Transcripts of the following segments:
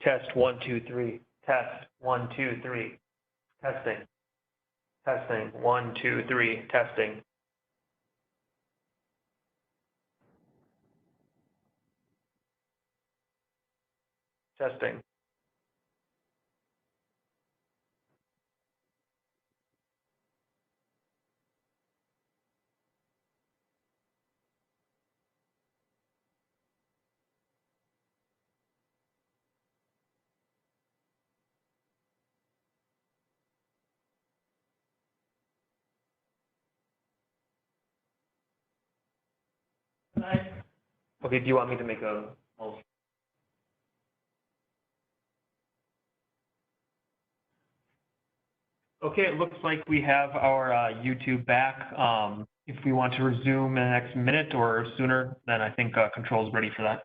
Test 1 2 3. Test 1 2 3. Testing. Testing 1 2 3. Testing. Testing. Okay, do you want me to make a motion? Okay, it looks like we have our YouTube back. If we want to resume in the next minute or sooner, then I think control's ready for that.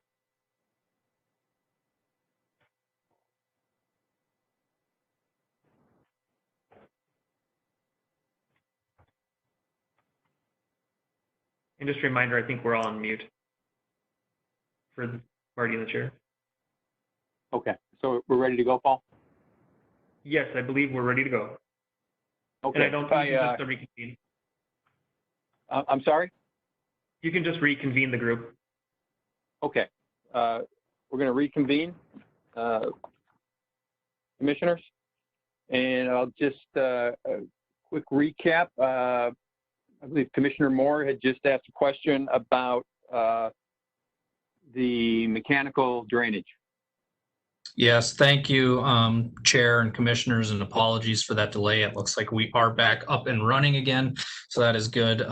And just a reminder, I think we're all on mute for Marty in the chair. Okay, so we're ready to go, Paul? Yes, I believe we're ready to go. Okay. And I don't think you can just reconvene. I'm sorry? You can just reconvene the group. Okay. We're going to reconvene, commissioners. And I'll just, a quick recap. I believe Commissioner Moore had just asked a question about the mechanical drainage. Yes, thank you, Chair and Commissioners, and apologies for that delay. It looks like we are back up and running again, so that is good.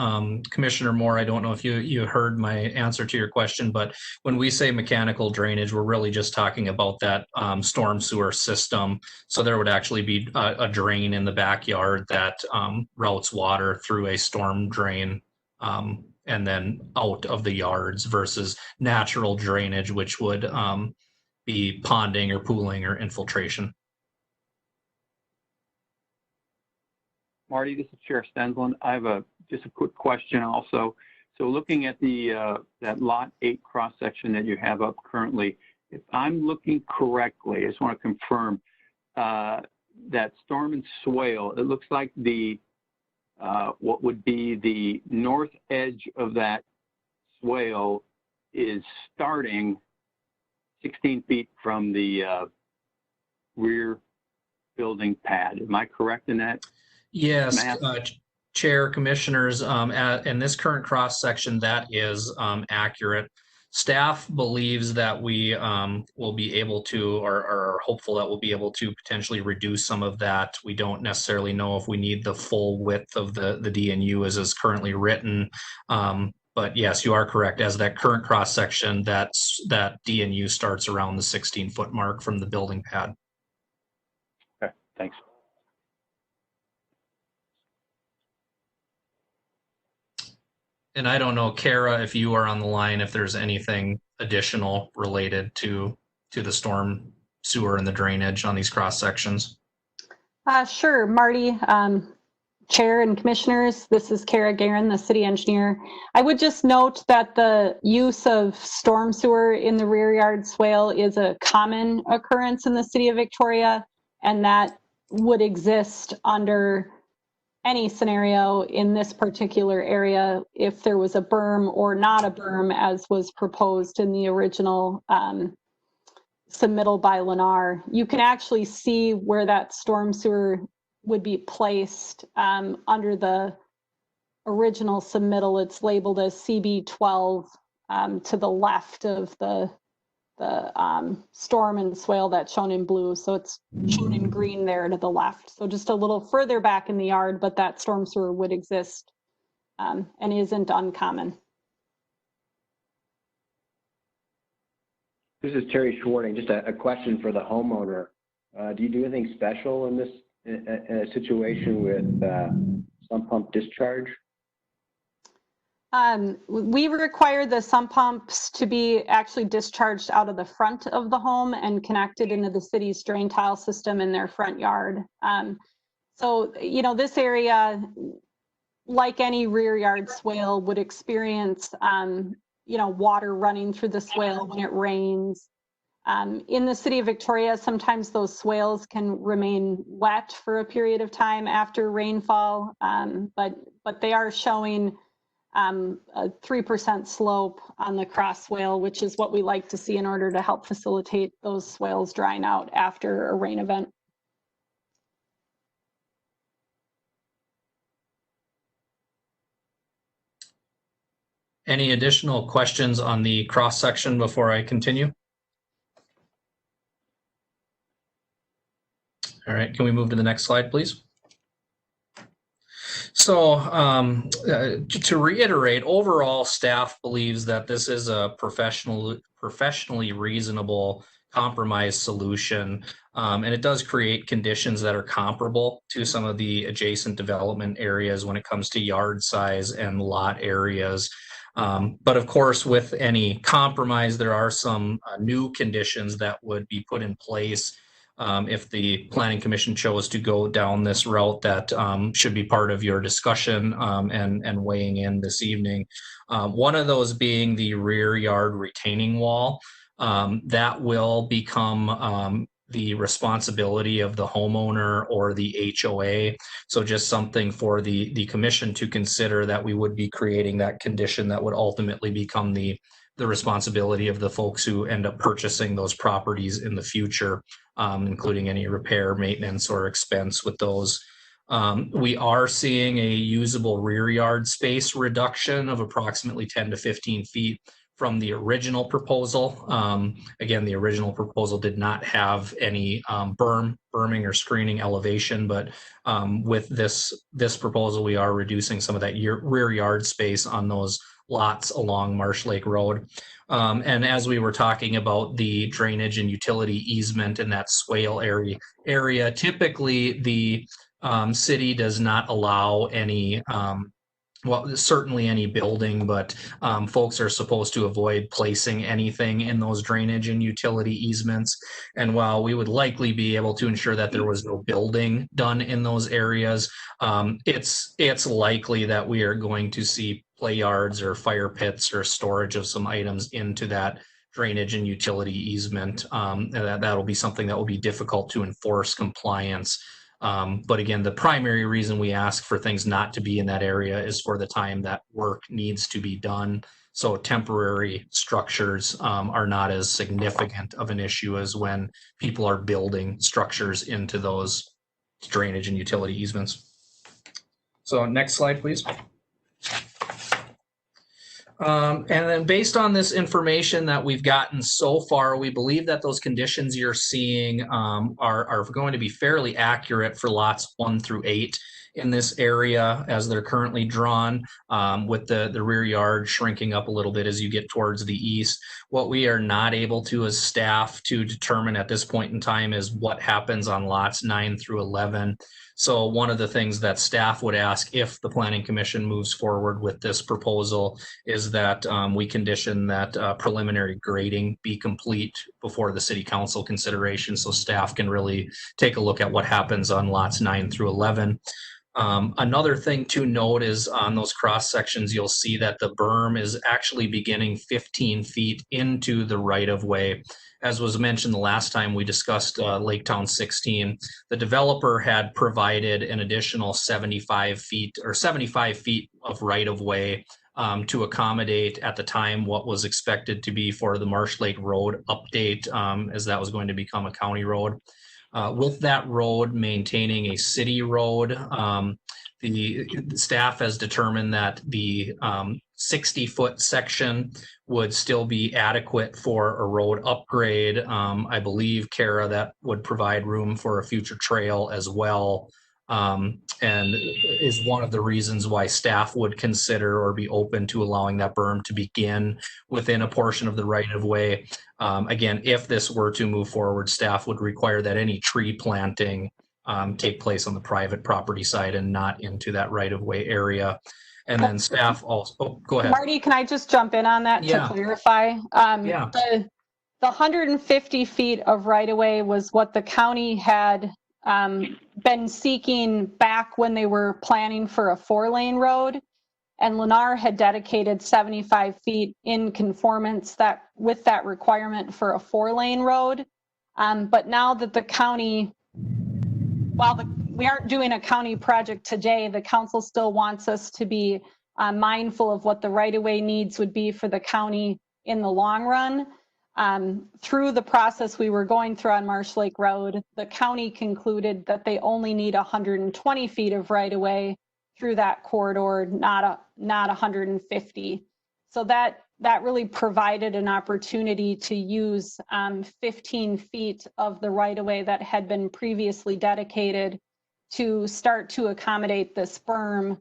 Commissioner Moore, I don't know if you heard my answer to your question, but when we say mechanical drainage, we're really just talking about that storm sewer system. So there would actually be a drain in the backyard that routes water through a storm drain and then out of the yards versus natural drainage, which would be ponding or pooling or infiltration. Marty, this is Chair Stensland. I have just a quick question also. So looking at the that lot 8 cross section that you have up currently, if I'm looking correctly, I just want to confirm that storm and swale, it looks like the what would be the north edge of that swale is starting 16 feet from the rear building pad. Am I correct in that? Yes, Chair, Commissioners, in this current cross section, that is accurate. Staff believes that we will be able to, or are hopeful that we'll be able to potentially reduce some of that. We don't necessarily know if we need the full width of the DNU as is currently written. But yes, you are correct. As that current cross section, that DNU starts around the 16-foot mark from the building pad. Okay, thanks. And I don't know, Kara, if you are on the line, if there's anything additional related to the storm sewer and the drainage on these cross sections. Sure, Marty. Chair and Commissioners, this is Kara Guerin, the City Engineer. I would just note that the use of storm sewer in the rear yard swale is a common occurrence in the City of Victoria, and that would exist under any scenario in this particular area if there was a berm or not a berm, as was proposed in the original submittal by Lennar. You can actually see where that storm sewer would be placed under the original submittal. It's labeled as CB12 to the left of the storm and swale that's shown in blue. So it's shown in green there to the left. So just a little further back in the yard, but that storm sewer would exist and isn't uncommon. This is Terry Schwarting. Just a question for the homeowner. Do you do anything special in this in a situation with sump pump discharge? We require the sump pumps to be actually discharged out of the front of the home and connected into the city's drain tile system in their front yard. So, you know, this area, like any rear yard swale, would experience, you know, water running through the swale when it rains. In the city of Victoria, sometimes those swales can remain wet for a period of time after rainfall, but they are showing a 3% slope on the cross swale, which is what we like to see in order to help facilitate those swales drying out after a rain event. Any additional questions on the cross section before I continue? All right, can we move to the next slide, please? So to reiterate, overall staff believes that this is a professionally reasonable compromise solution, and it does create conditions that are comparable to some of the adjacent development areas when it comes to yard size and lot areas. But of course, with any compromise, there are some new conditions that would be put in place if the Planning Commission chose to go down this route that should be part of your discussion and weighing in this evening. One of those being the rear yard retaining wall. That will become the responsibility of the homeowner or the HOA. So just something for the commission to consider, that we would be creating that condition that would ultimately become the responsibility of the folks who end up purchasing those properties in the future, including any repair, maintenance, or expense with those. We are seeing a usable rear yard space reduction of approximately 10 to 15 feet from the original proposal. Again, the original proposal did not have any berming or screening elevation, but with this proposal, we are reducing some of that rear yard space on those lots along Marsh Lake Road. And as we were talking about the drainage and utility easement in that swale area, typically the city does not allow any well, certainly any building, but folks are supposed to avoid placing anything in those drainage and utility easements. And while we would likely be able to ensure that there was no building done in those areas, it's likely that we are going to see play yards or fire pits or storage of some items into that drainage and utility easement. And that'll be something that will be difficult to enforce compliance. But again, the primary reason we ask for things not to be in that area is for the time that work needs to be done. So temporary structures are not as significant of an issue as when people are building structures into those drainage and utility easements. So next slide, please. And then based on this information that we've gotten so far, we believe that those conditions you're seeing are going to be fairly accurate for lots 1 through 8 in this area as they're currently drawn, with the rear yard shrinking up a little bit as you get towards the east. What we are not able to as staff to determine at this point in time is what happens on lots 9 through 11. So one of the things that staff would ask if the Planning Commission moves forward with this proposal is that we condition that preliminary grading be complete before the City Council consideration, so staff can really take a look at what happens on lots 9 through 11. Another thing to note is on those cross sections, you'll see that the berm is actually beginning 15 feet into the right of way. As was mentioned the last time we discussed Lake Town 16, the developer had provided an additional 75 feet of right of way to accommodate at the time what was expected to be for the Marsh Lake Road update, as that was going to become a county road. With that road maintaining a city road, the staff has determined that the 60-foot section would still be adequate for a road upgrade. I believe, Kara, that would provide room for a future trail as well, and is one of the reasons why staff would consider or be open to allowing that berm to begin within a portion of the right-of-way. Again, if this were to move forward, staff would require that any tree planting take place on the private property side and not into that right-of-way area. And then staff also, go ahead. Marty, can I just jump in on that to clarify? Yeah. The 150 feet of right-of-way was what the county had been seeking back when they were planning for a 4-lane road. and Lennar had dedicated 75 feet in conformance with that requirement for a 4-lane road. But now that the county, while we aren't doing a county project today, the council still wants us to be mindful of what the right-of-way needs would be for the county in the long run. Through the process we were going through on Marsh Lake Road, the county concluded that they only need 120 feet of right-of-way through that corridor, not 150. So that really provided an opportunity to use 15 feet of the right-of-way that had been previously dedicated to start to accommodate this berm,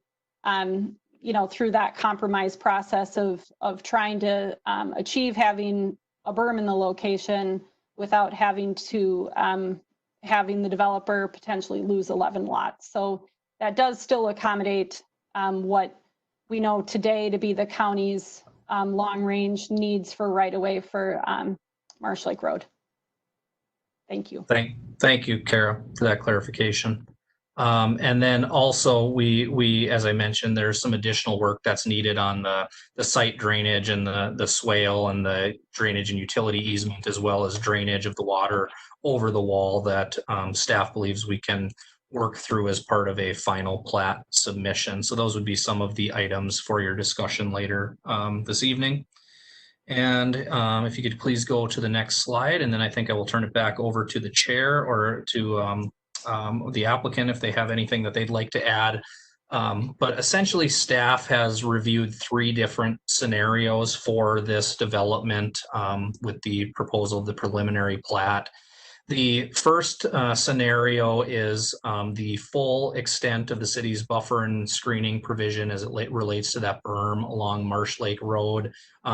through that compromise process of trying to achieve having a berm in the location without having to having the developer potentially lose 11 lots. So that does still accommodate what we know today to be the county's long range needs for right of way for Marsh Lake Road. Thank you. Thank you, Kara, for that clarification. And then also we, as I mentioned, there's some additional work that's needed on the site drainage and the swale and the drainage and utility easement, as well as drainage of the water over the wall that staff believes we can work through as part of a final plat submission. So those would be some of the items for your discussion later this evening. And if you could please go to the next slide, and then I think I will turn it back over to the chair or to the applicant if they have anything that they'd like to add. But essentially staff has reviewed 3 different scenarios for this development with the proposal of the preliminary plat. The first scenario is the full extent of the city's buffer and screening provision as it relates to that berm along Marsh Lake Road.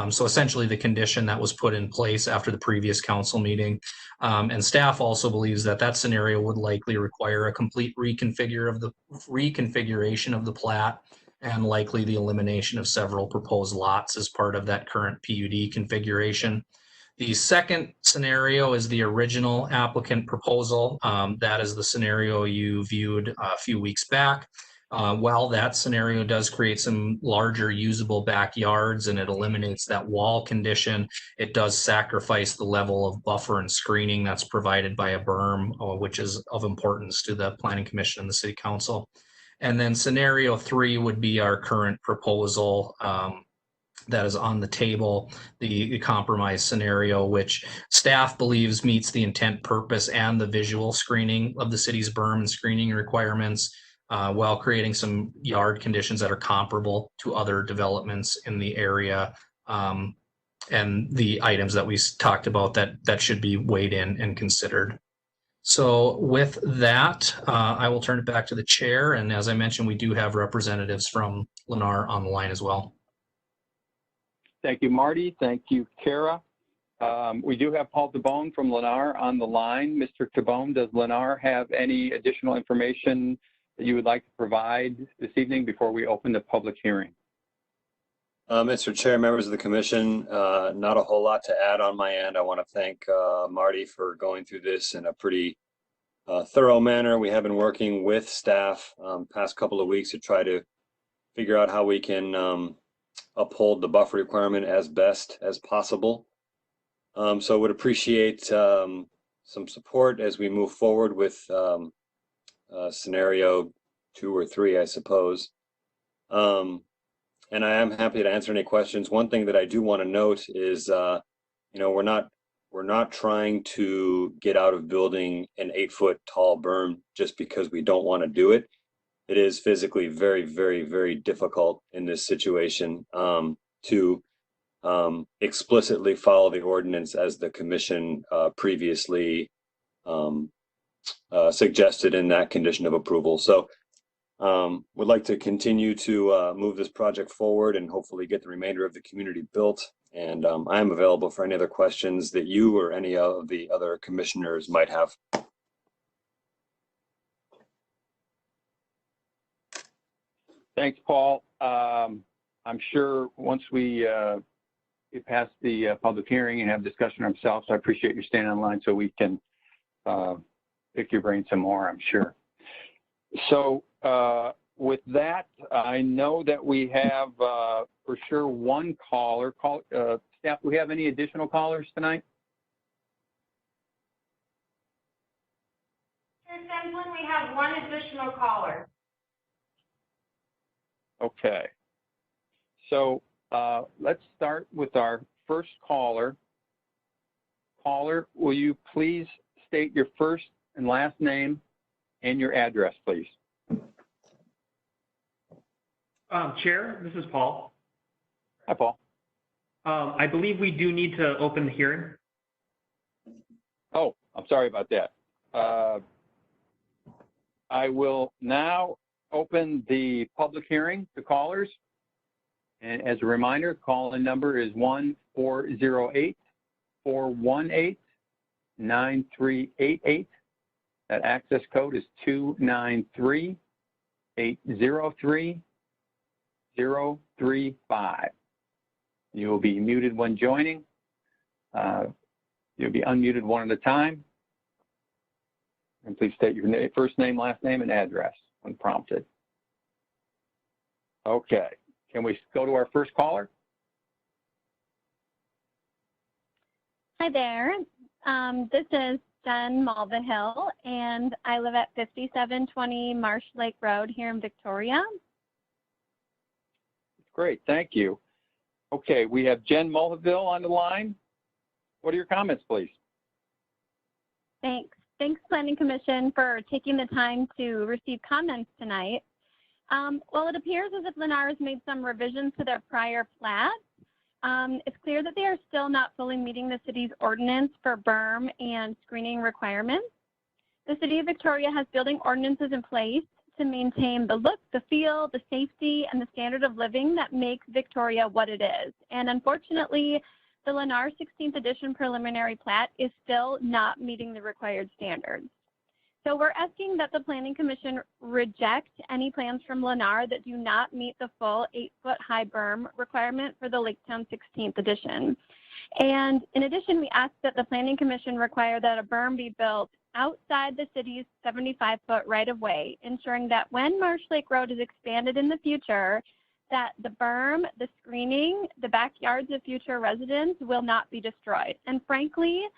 So essentially the condition that was put in place after the previous council meeting. And staff also believes that that scenario would likely require a complete reconfiguration of the plat and likely the elimination of several proposed lots as part of that current PUD configuration. The second scenario is the original applicant proposal. That is the scenario you viewed a few weeks back. While that scenario does create some larger usable backyards and it eliminates that wall condition, it does sacrifice the level of buffer and screening that's provided by a berm, which is of importance to the Planning Commission and the City Council. And then scenario 3 would be our current proposal that is on the table, the compromise scenario, which staff believes meets the intent, purpose, and the visual screening of the city's berm and screening requirements, while creating some yard conditions that are comparable to other developments in the area, and the items that we talked about that should be weighed in and considered. So with that, I will turn it back to the chair. And as I mentioned, we do have representatives from Lennar on the line as well. Thank you, Marty. Thank you, Kara. We do have Paul Tabone from Lennar on the line. Mr. Tabone, does Lennar have any additional information that you would like to provide this evening before we open the public hearing? Mr. Chair, members of the commission, not a whole lot to add on my end. I want to thank Marty for going through this in a pretty thorough manner. We have been working with staff past couple of weeks to try to figure out how we can uphold the buffer requirement as best as possible. So would appreciate some support as we move forward with scenario 2 or 3, I suppose. And I am happy to answer any questions. One thing that I do want to note is, we're not trying to get out of building an 8-foot tall berm just because we don't want to do it. It is physically very, very, very difficult in this situation to explicitly follow the ordinance as the commission previously suggested in that condition of approval. So would like to continue to move this project forward and hopefully get the remainder of the community built. And I am available for any other questions that you or any of the other commissioners might have. Thanks, Paul. I'm sure once we pass the public hearing and have discussion ourselves, I appreciate you staying online so we can pick your brain some more, I'm sure. So with that, I know that we have for sure one caller. Staff, do we have any additional callers tonight? Chair Senslin, we have one additional caller. Okay. So let's start with our first caller. Caller, will you please state your first and last name and your address, please? Chair, this is Paul. Hi, Paul. I believe we do need to open the hearing. Oh, I'm sorry about that. I will now open the public hearing to callers. And as a reminder, call-in number is 1-408-418-9388. That access code is 293-803-035. You will be muted when joining. You'll be unmuted one at a time. And please state your first name, last name, and address when prompted. Okay, can we go to our first caller? Hi there. This is Jen Mulvihill, and I live at 5720 Marsh Lake Road here in Victoria. Great, thank you. Okay, we have Jen Mulvihill on the line. What are your comments, please? Thanks. Thanks, Planning Commission, for taking the time to receive comments tonight. Well, it appears as if Lennar has made some revisions to their prior plat. It's clear that they are still not fully meeting the city's ordinance for berm and screening requirements. The City of Victoria has building ordinances in place to maintain the look, the feel, the safety, and the standard of living that makes Victoria what it is. And unfortunately, the Lennar 16th edition preliminary plat is still not meeting the required standards. So we're asking that the Planning Commission reject any plans from Lennar that do not meet the full 8-foot high berm requirement for the Laketown 16th edition. And in addition, we ask that the Planning Commission require that a berm be built outside the city's 75-foot right-of-way, ensuring that when Marsh Lake Road is expanded in the future, that the berm, the screening, the backyards of future residents will not be destroyed. And frankly,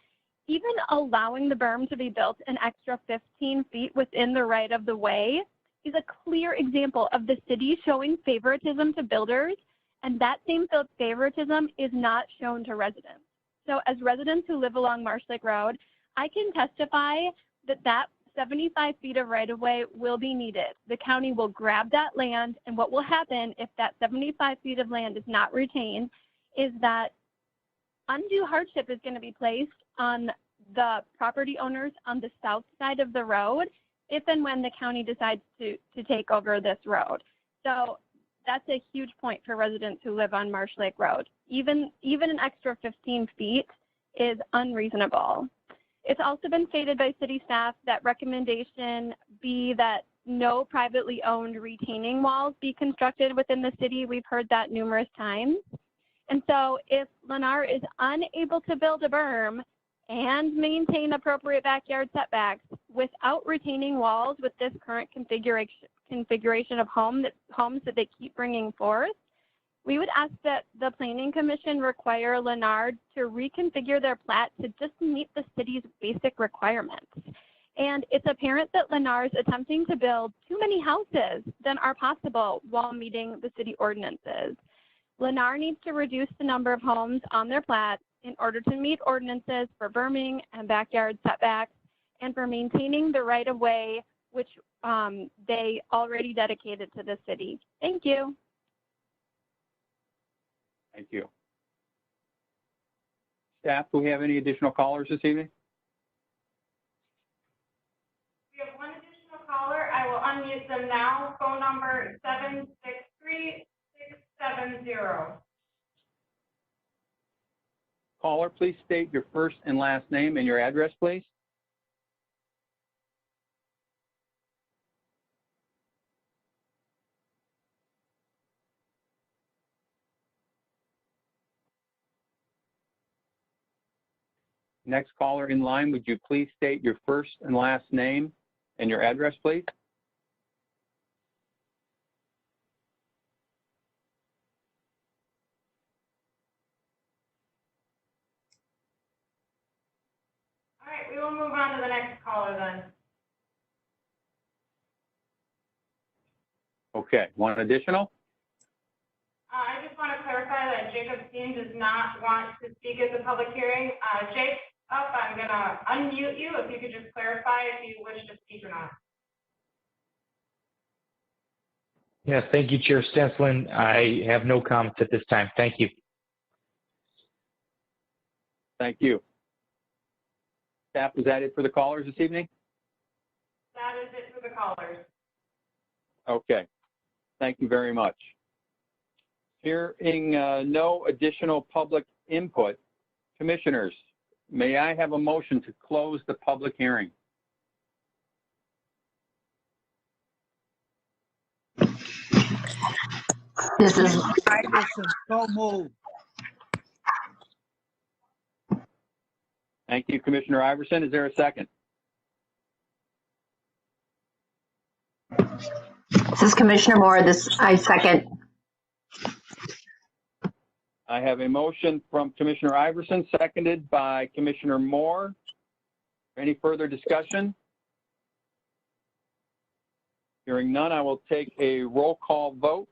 even allowing the berm to be built an extra 15 feet within the right of the way is a clear example of the city showing favoritism to builders, and that same favoritism is not shown to residents. So as residents who live along Marsh Lake Road, I can testify that that 75 feet of right-of-way will be needed. The county will grab that land, and what will happen if that 75 feet of land is not retained is that undue hardship is going to be placed on the property owners on the south side of the road if and when the county decides to take over this road. So that's a huge point for residents who live on Marsh Lake Road. Even an extra 15 feet is unreasonable. It's also been stated by city staff that recommendation be that no privately owned retaining walls be constructed within the city. We've heard that numerous times. And so if Lennar is unable to build a berm and maintain appropriate backyard setbacks without retaining walls with this current configuration of homes that they keep bringing forth, we would ask that the Planning Commission require Lennar to reconfigure their plat to just meet the city's basic requirements. And it's apparent that Lennar is attempting to build too many houses than are possible while meeting the city ordinances. Lennar needs to reduce the number of homes on their plat in order to meet ordinances for berming and backyard setbacks and for maintaining the right-of-way which they already dedicated to the city. Thank you. Thank you. Staff, do we have any additional callers this evening? We have one additional caller. I will unmute them now. Phone number 763-670. Caller, please state your first and last name and your address, please. Next caller in line, would you please state your first and last name and your address, please? we will move on to the next caller then. Okay, one additional? I just want to clarify that Jacob Steen does not want to speak at the public hearing. Jacob, I'm going to unmute you. If you could just clarify if you wish to speak or not. Yes, thank you, Chair Stenslin. I have no comments at this time. Thank you. Thank you. Staff, is that it for the callers this evening? That is it for the callers. Okay, thank you very much. Hearing no additional public input, commissioners, may I have a motion to close the public hearing? This is Iverson, so moved. Thank you, Commissioner Iverson. Is there a second? This is Commissioner Moore. I second. I have a motion from Commissioner Iverson, seconded by Commissioner Moore. Any further discussion? Hearing none, I will take a roll call vote.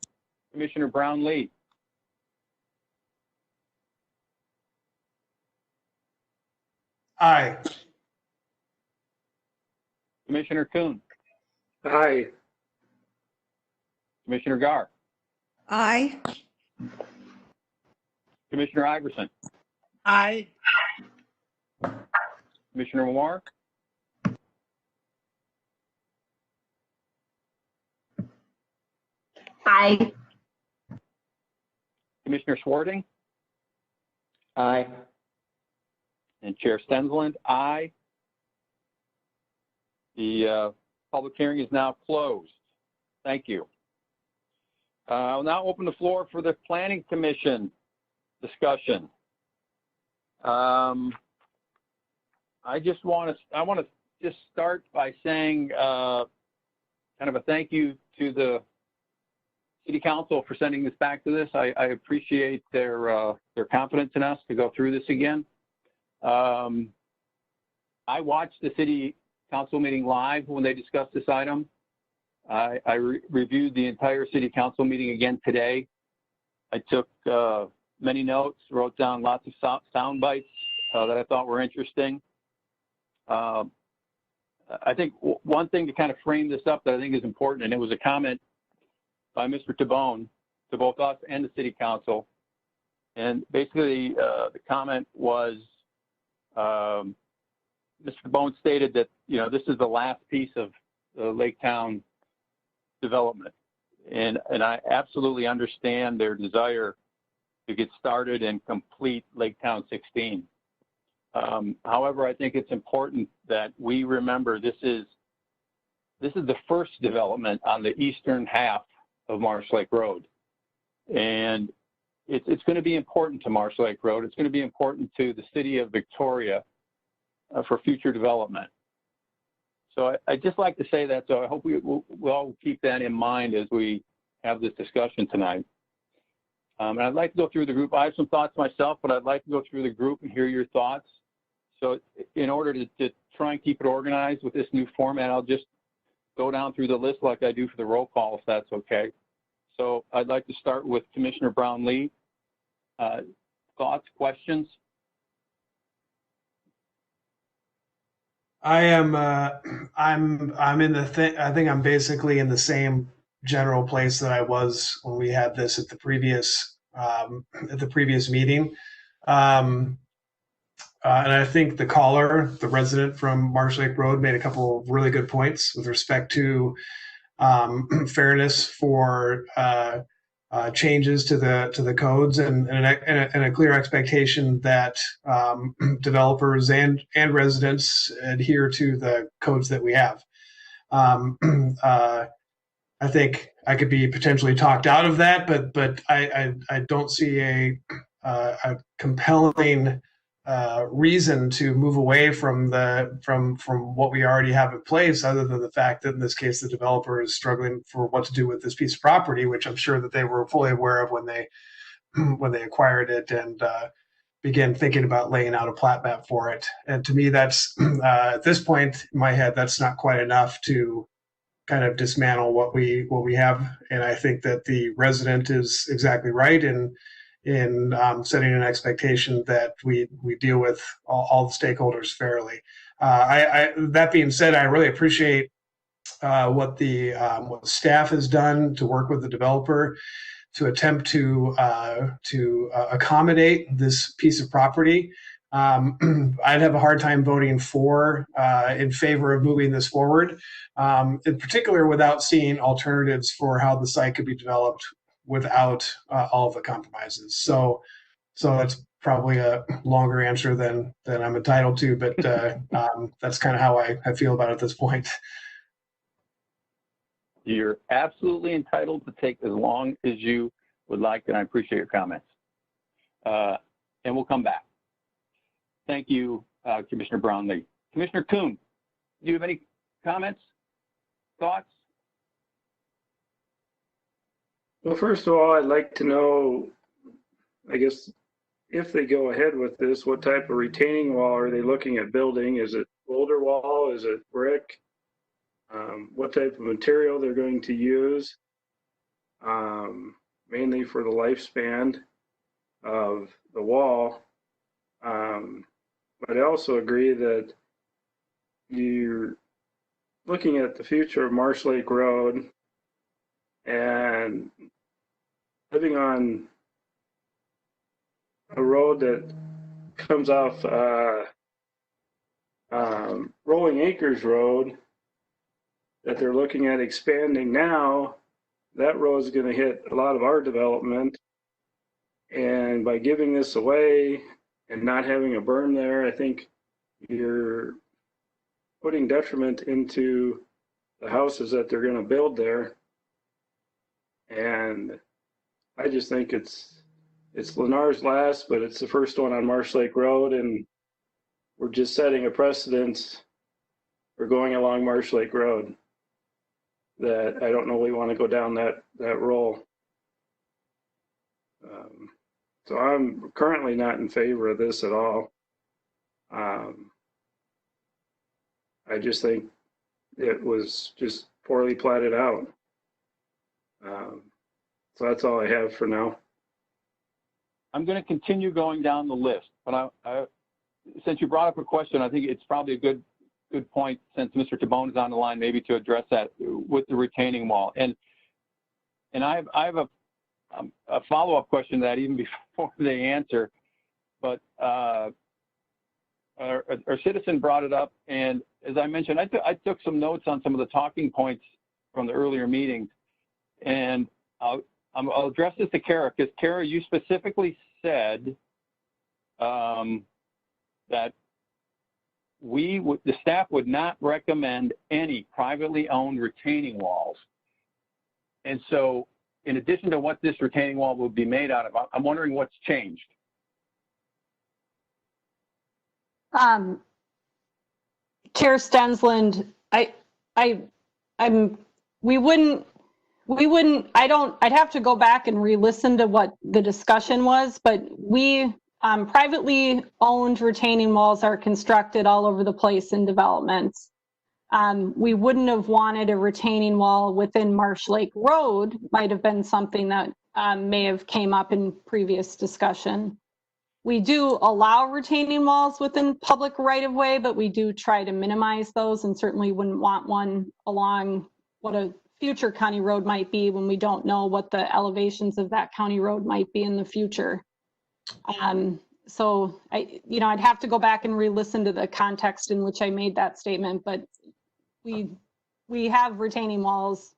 Commissioner Brownlee. Aye. Commissioner Kuhn. Aye. Commissioner Gar. Aye. Commissioner Iverson. Aye. Commissioner Moore. Aye. Commissioner Swarting. Aye. And Chair Stensland, aye. The public hearing is now closed. Thank you. I'll now open the floor for the Planning Commission discussion. I want to just start by saying kind of a thank you to the City Council for sending this back to this. I appreciate their confidence in us to go through this again. I watched the City Council meeting live when they discussed this item. I reviewed the entire City Council meeting again today. I took many notes, wrote down lots of sound bites that I thought were interesting. I think one thing to kind of frame this up that I think is important, and it was a comment by Mr. Tabone to both us and the City Council. And basically, the comment was, Mr. Tabone stated that, this is the last piece of the Lake Town development. And I absolutely understand their desire to get started and complete Lake Town 16. However, I think it's important that we remember this is the first development on the eastern half of Marsh Lake Road. And it's going to be important to Marsh Lake Road. It's going to be important to the city of Victoria for future development. So I'd just like to say that, so I hope we'll all keep that in mind as we have this discussion tonight. And I'd like to go through the group. I have some thoughts myself, but I'd like to go through the group and hear your thoughts. So in order to try and keep it organized with this new format, I'll just go down through the list like I do for the roll call, if that's okay. So I'd like to start with Commissioner Brownlee. Thoughts, questions? I am. I'm in the I think I'm basically in the same general place that I was when we had this at the previous meeting. And I think the caller, the resident from Marsh Lake Road, made a couple of really good points with respect to fairness for changes to the codes and a clear expectation that developers and residents adhere to the codes that we have. I think I could be potentially talked out of that, but I don't see a compelling reason to move away from what we already have in place, other than the fact that in this case the developer is struggling for what to do with this piece of property, which I'm sure that they were fully aware of when they acquired it, and begin thinking about laying out a plat map for it. And to me, that's at this point in my head, that's not quite enough to kind of dismantle what we have. And I think that the resident is exactly right in setting an expectation that we deal with all the stakeholders fairly. That being said, I really appreciate what the staff has done to work with the developer to attempt to accommodate this piece of property. I'd have a hard time voting in favor of moving this forward, in particular without seeing alternatives for how the site could be developed without all of the compromises. So that's probably a longer answer than I'm entitled to, but that's kind of how I feel about it at this point. You're absolutely entitled to take as long as you would like, and I appreciate your comments. And we'll come back. Thank you, Commissioner Brownlee. Commissioner Kuhn, do you have any comments, thoughts? Well, first of all, I'd like to know, I guess, if they go ahead with this, what type of retaining wall are they looking at building? Is it boulder wall? Is it brick? What type of material they're going to use, mainly for the lifespan of the wall. But I also agree that you're looking at the future of Marsh Lake Road and living on a road that comes off Rolling Acres Road that they're looking at expanding now. That road is going to hit a lot of our development. And by giving this away and not having a berm there, I think you're putting detriment into the houses that they're going to build there. And I just think it's Lennar's last, but it's the first one on Marsh Lake Road, and we're just setting a precedent for going along Marsh Lake Road that I don't know we want to go down that road. So I'm currently not in favor of this at all. I just think it was just poorly platted out. So that's all I have for now. I'm going to continue going down the list, but since you brought up a question, I think it's probably a good point, since Mr. Tabone is on the line, maybe to address that with the retaining wall. And I have a follow-up question to that even before they answer, but our citizen brought it up, and as I mentioned, I took some notes on some of the talking points from the earlier meetings, and I'll address this to Kara, because Kara, you specifically said that the staff would not recommend any privately owned retaining walls. And so, in addition to what this retaining wall would be made out of, I'm wondering what's changed. Chair Stensland, I'd have to go back and re-listen to what the discussion was, but privately owned retaining walls are constructed all over the place in developments. We wouldn't have wanted a retaining wall within Marsh Lake Road, might have been something that may have came up in previous discussion. We do allow retaining walls within public right-of-way, but we do try to minimize those, and certainly wouldn't want one along what a future county road might be when we don't know what the elevations of that county road might be in the future. So I'd have to go back and re-listen to the context in which I made that statement, but we have retaining walls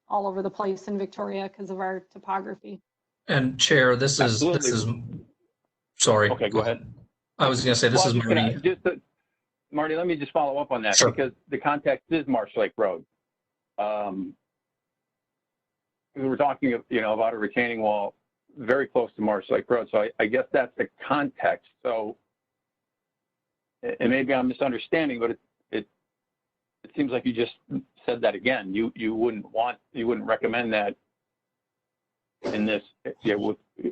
all over the place in Victoria because of our topography. And Chair, this is sorry. Okay, go ahead. I was going to say this is Marty. Marty, let me just follow up on that, Sure. Because the context is Marsh Lake Road. We were talking, about a retaining wall very close to Marsh Lake Road, so I guess that's the context. So, and maybe I'm misunderstanding, but it seems like you just said that again. You wouldn't recommend that in this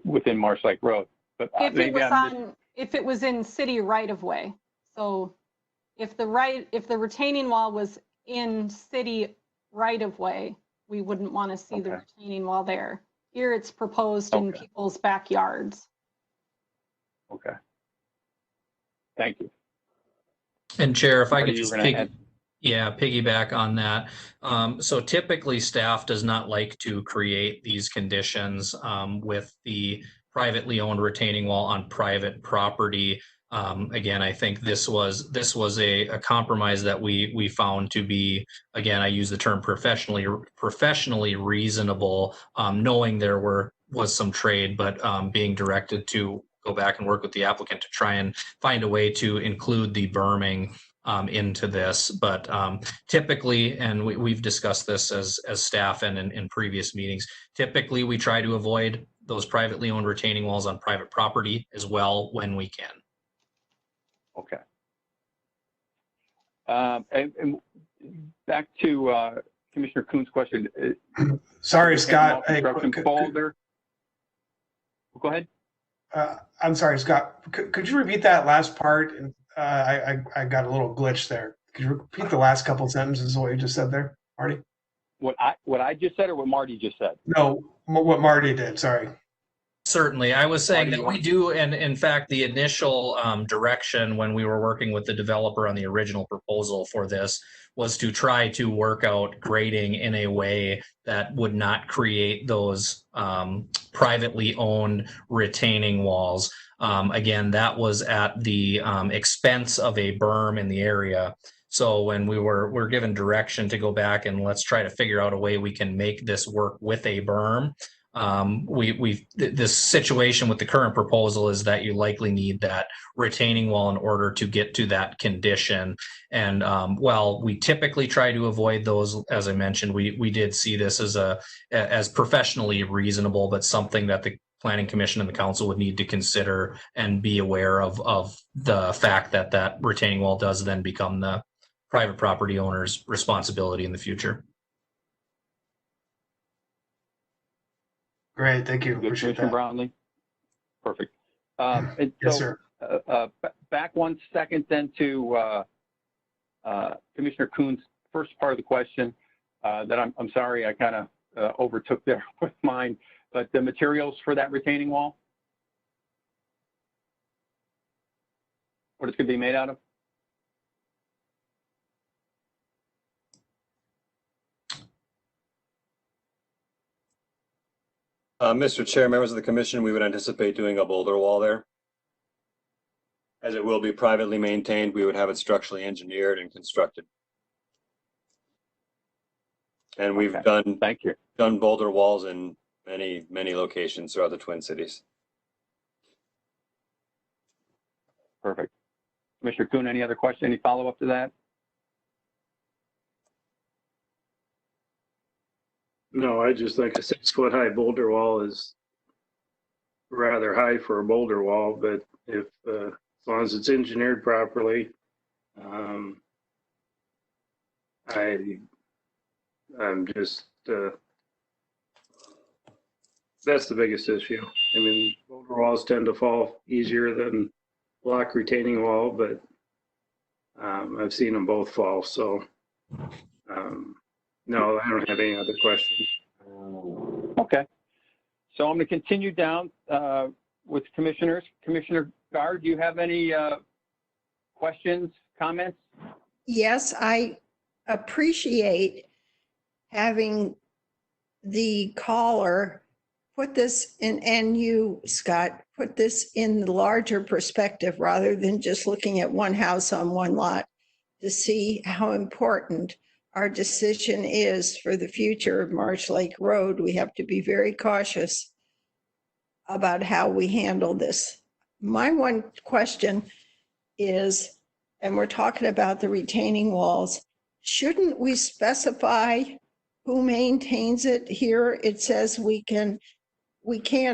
within Marsh Lake Road. But If it was if it was in city right of way. So if the retaining wall was in city right of way, we wouldn't want to see the retaining wall there. Here it's proposed in people's backyards. Okay. Thank you. And Chair, if I Marty, could you just were gonna add- piggyback on that. So typically staff does not like to create these conditions with the privately owned retaining wall on private property. Again, I think this was a compromise that we found to be, again, I use the term professionally reasonable, knowing there was some trade, but being directed to go back and work with the applicant to try and find a way to include the berming into this. But typically, and we've discussed this as staff and in previous meetings, typically we try to avoid those privately owned retaining walls on private property as well when we can. Okay. And back to Commissioner Kuhn's question. Sorry, Scott. Construction folder. Go ahead. I'm sorry, Scott. Could you repeat that last part? I got a little glitch there. Could you repeat the last couple sentences of what you just said there, Marty? What I just said or what Marty just said? No, what Marty did. Sorry. Certainly. I was saying that we do, and in fact, the initial direction when we were working with the developer on the original proposal for this was to try to work out grading in a way that would not create those privately owned retaining walls. Again, that was at the expense of a berm in the area. So when we're given direction to go back and let's try to figure out a way we can make this work with a berm. This situation with the current proposal is that you likely need that retaining wall in order to get to that condition. And while we typically try to avoid those, as I mentioned, we did see this as professionally reasonable, but something that the Planning Commission and the council would need to consider and be aware of the fact that that retaining wall does then become the private property owner's responsibility in the future. Great, thank you. Appreciate Commissioner that. Brownlee. Perfect. And Yes, so, sir. Back 1 second then to Commissioner Kuhn's first part of the question that I'm sorry I kind of overtook there with mine, but the materials for that retaining wall? What it's going to be made out of? Mr. Chair, members of the commission, we would anticipate doing a boulder wall there. As it will be privately maintained, we would have it structurally engineered and constructed. And we've done boulder walls in many locations throughout the Twin Cities. Perfect. Commissioner Kuhn, any other question, any follow-up to that? No, I just think a 6-foot high boulder wall is rather high for a boulder wall, but if as long as it's engineered properly, I'm just that's the biggest issue. I mean, boulder walls tend to fall easier than block retaining wall, but I've seen them both fall. So no, I don't have any other questions. Okay. So I'm going to continue down with commissioners. Commissioner Gard, do you have any questions, comments? Yes, I appreciate having the caller put this in, and you, Scott, put this in the larger perspective rather than just looking at one house on one lot to see how important our decision is for the future of Marsh Lake Road. We have to be very cautious about how we handle this. My one question is, and we're talking about the retaining walls, shouldn't we specify who maintains it? Here it says we can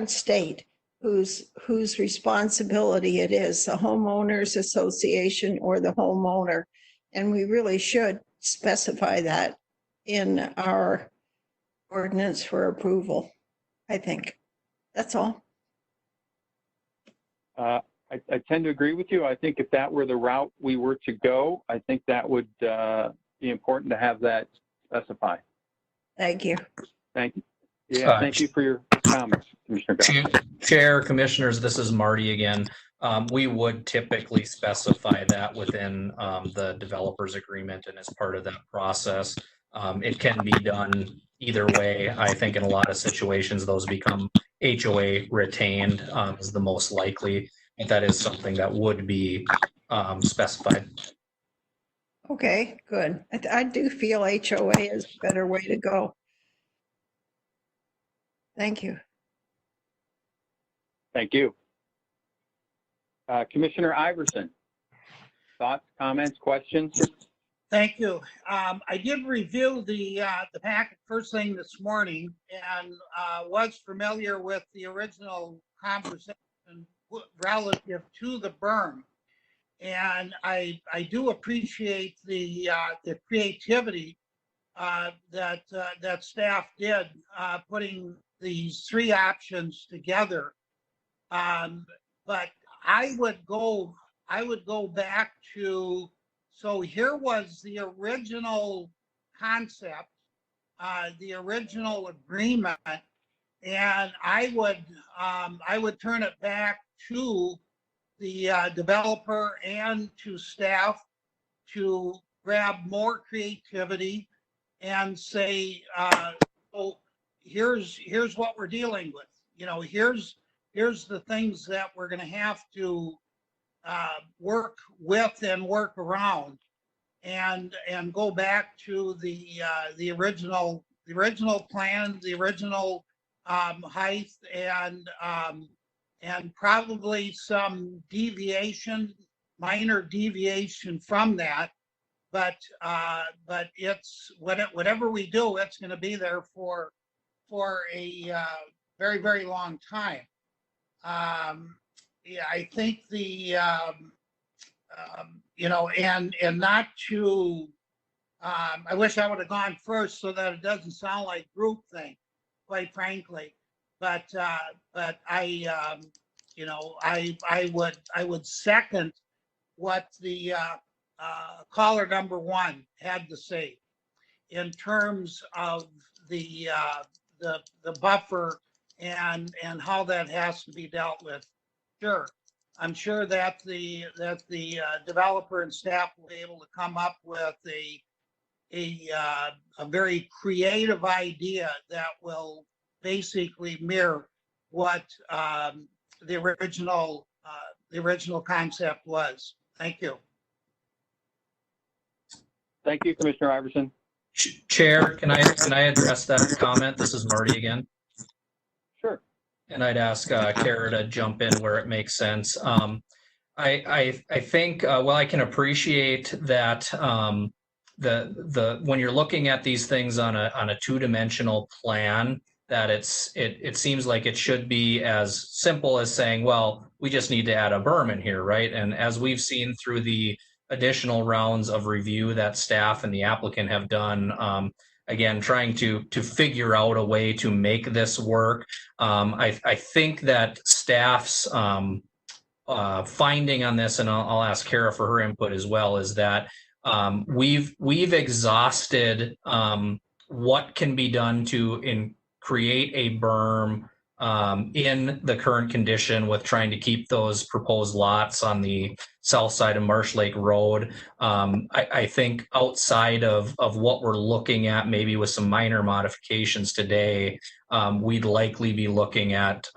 state whose responsibility it is, the homeowners association or the homeowner. And we really should specify that in our ordinance for approval, I think. That's all. I tend to agree with you. I think if that were the route we were to go, I think that would be important to have that specified. Thank you. Thank you. Yeah, thank you for your comments, Commissioner Goff. Chair, Commissioners, this is Marty again. We would typically specify that within the developer's agreement and as part of that process. It can be done either way. I think in a lot of situations, those become HOA retained is the most likely. But that is something that would be specified. Okay, good. I do feel HOA is a better way to go. Thank you. Thank you. Commissioner Iverson, thoughts, comments, questions? Thank you. I did review the packet first thing this morning and was familiar with the original conversation relative to the berm. And I do appreciate the creativity that staff did putting these three options together. But I would go back to, so here was the original concept, the original agreement, and I would turn it back to the developer and to staff to grab more creativity and say, oh, here's what we're dealing with. You know, here's the things that we're going to have to work with and work around, and go back to the original plan, the original height, and probably some deviation, minor deviation from that. But it's whatever we do, it's going to be there for a very, very long time. Yeah, I think the you know, and not to I wish I would have gone first so that it doesn't sound like groupthink, quite frankly. But I you know, I would second what the caller number one had to say in terms of the buffer and how that has to be dealt with. Sure, I'm sure that the developer and staff will be able to come up with a very creative idea that will basically mirror what the original concept was. Thank you. Thank you, Commissioner Iverson. Chair, can I address that comment? This is Marty again. Sure. And I'd ask Kara to jump in where it makes sense. I think well, I can appreciate that the when you're looking at these things on a two-dimensional plan, that it seems like it should be as simple as saying, well, we just need to add a berm in here, right? And as we've seen through the additional rounds of review that staff and the applicant have done, again, trying to figure out a way to make this work. I think that staff's finding on this, and I'll ask Kara for her input as well, is that we've exhausted what can be done to create a berm in the current condition with trying to keep those proposed lots on the south side of Marsh Lake Road. I think outside of what we're looking at, maybe with some minor modifications today, we'd likely be looking at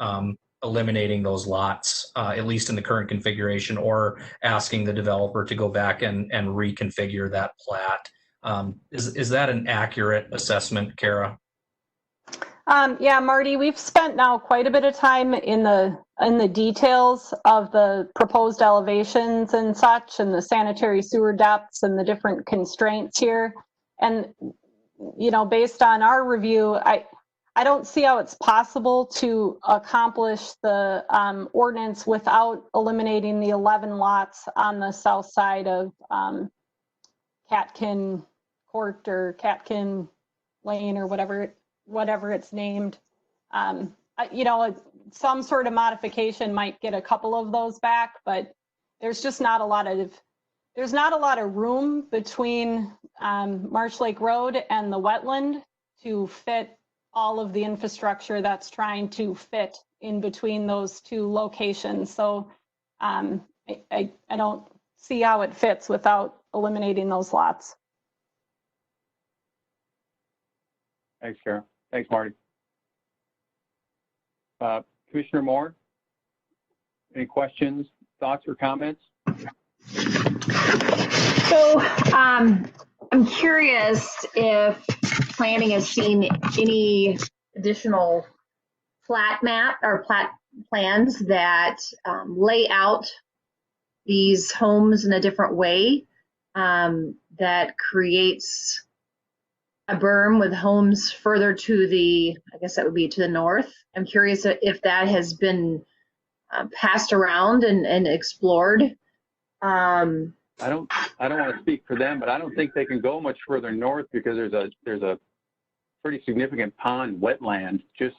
eliminating those lots, at least in the current configuration, or asking the developer to go back and reconfigure that plat. Is that an accurate assessment, Kara? Yeah, Marty, we've spent now quite a bit of time in the details of the proposed elevations and such, and the sanitary sewer depths and the different constraints here. And, you know, based on our review, I don't see how it's possible to accomplish the ordinance without eliminating the 11 lots on the south side of Catkin Court or Catkin Lane or whatever it's named. You know, some sort of modification might get a couple of those back, but there's just not a lot of room between Marsh Lake Road and the wetland to fit all of the infrastructure that's trying to fit in between those two locations. So I don't see how it fits without eliminating those lots. Thanks, Karen. Thanks, Marty. Commissioner Moore, any questions, thoughts, or comments? So I'm curious if planning has seen any additional plat map or plat plans that lay out these homes in a different way, that creates a berm with homes further to the, I guess that would be to the north. I'm curious if that has been passed around and explored. I don't want to speak for them, but I don't think they can go much further north because there's a pretty significant pond wetland. Just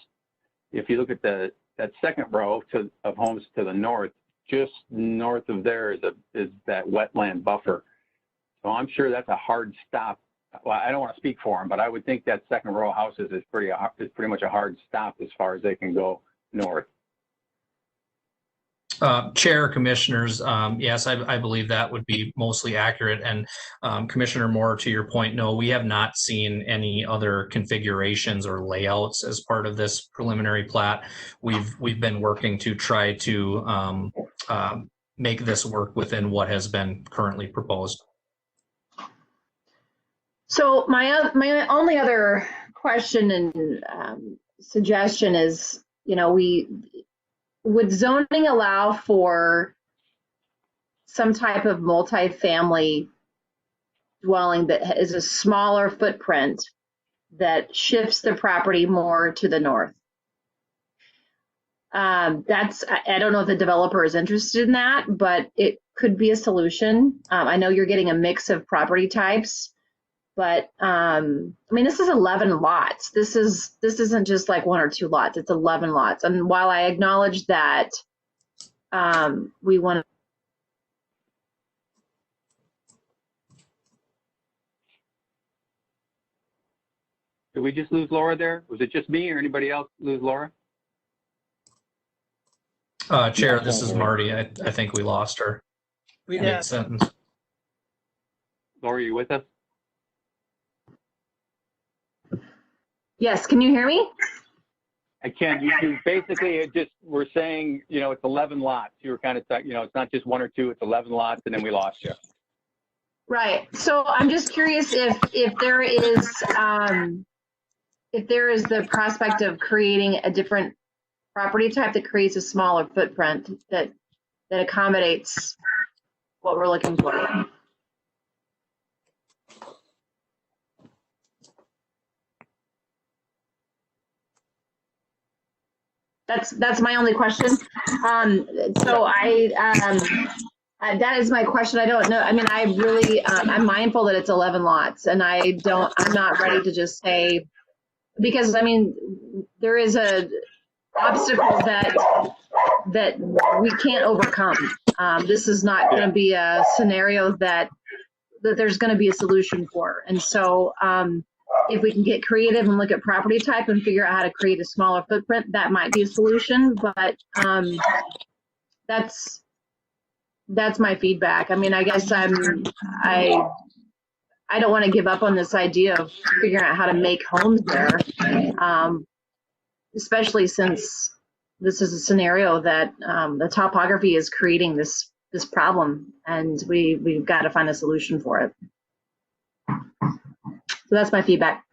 if you look at that second row of homes to the north, just north of there is that wetland buffer. So I'm sure that's a hard stop. Well, I don't want to speak for them, but I would think that second row of houses is pretty much a hard stop as far as they can go north. Chair, commissioners, yes, I believe that would be mostly accurate. And Commissioner Moore, to your point, no, we have not seen any other configurations or layouts as part of this preliminary plat. We've been working to try to make this work within what has been currently proposed. So my only other question and suggestion is, would zoning allow for some type of multifamily dwelling that is a smaller footprint that shifts the property more to the north? I don't know if the developer is interested in that, but it could be a solution. I know you're getting a mix of property types, but this is 11 lots. This isn't just like 1 or 2 lots. It's 11 lots. And while I acknowledge that we want to. Did we just lose Laura there? Was it just me or anybody else lose Laura? Chair, this is Marty. I think we lost her. We did. Mid-sentence. Laura, are you with us? Yes, can you hear me? I can. You basically were saying, it's 11 lots. You were kind of, it's not just 1 or 2, it's 11 lots, and then we lost you. Right. So I'm just curious if there is the prospect of creating a different property type that creates a smaller footprint that accommodates what we're looking for. That's my only question. So that is my question. I don't know. I'm mindful that it's 11 lots, and I'm not ready to just say, because there is a obstacle that we can't overcome. This is not going to be a scenario that there's going to be a solution for. And so if we can get creative and look at property type and figure out how to create a smaller footprint, that might be a solution. But that's my feedback. I guess I don't want to give up on this idea of figuring out how to make homes there, especially since this is a scenario that the topography is creating this problem, and we've got to find a solution for it. So that's my feedback.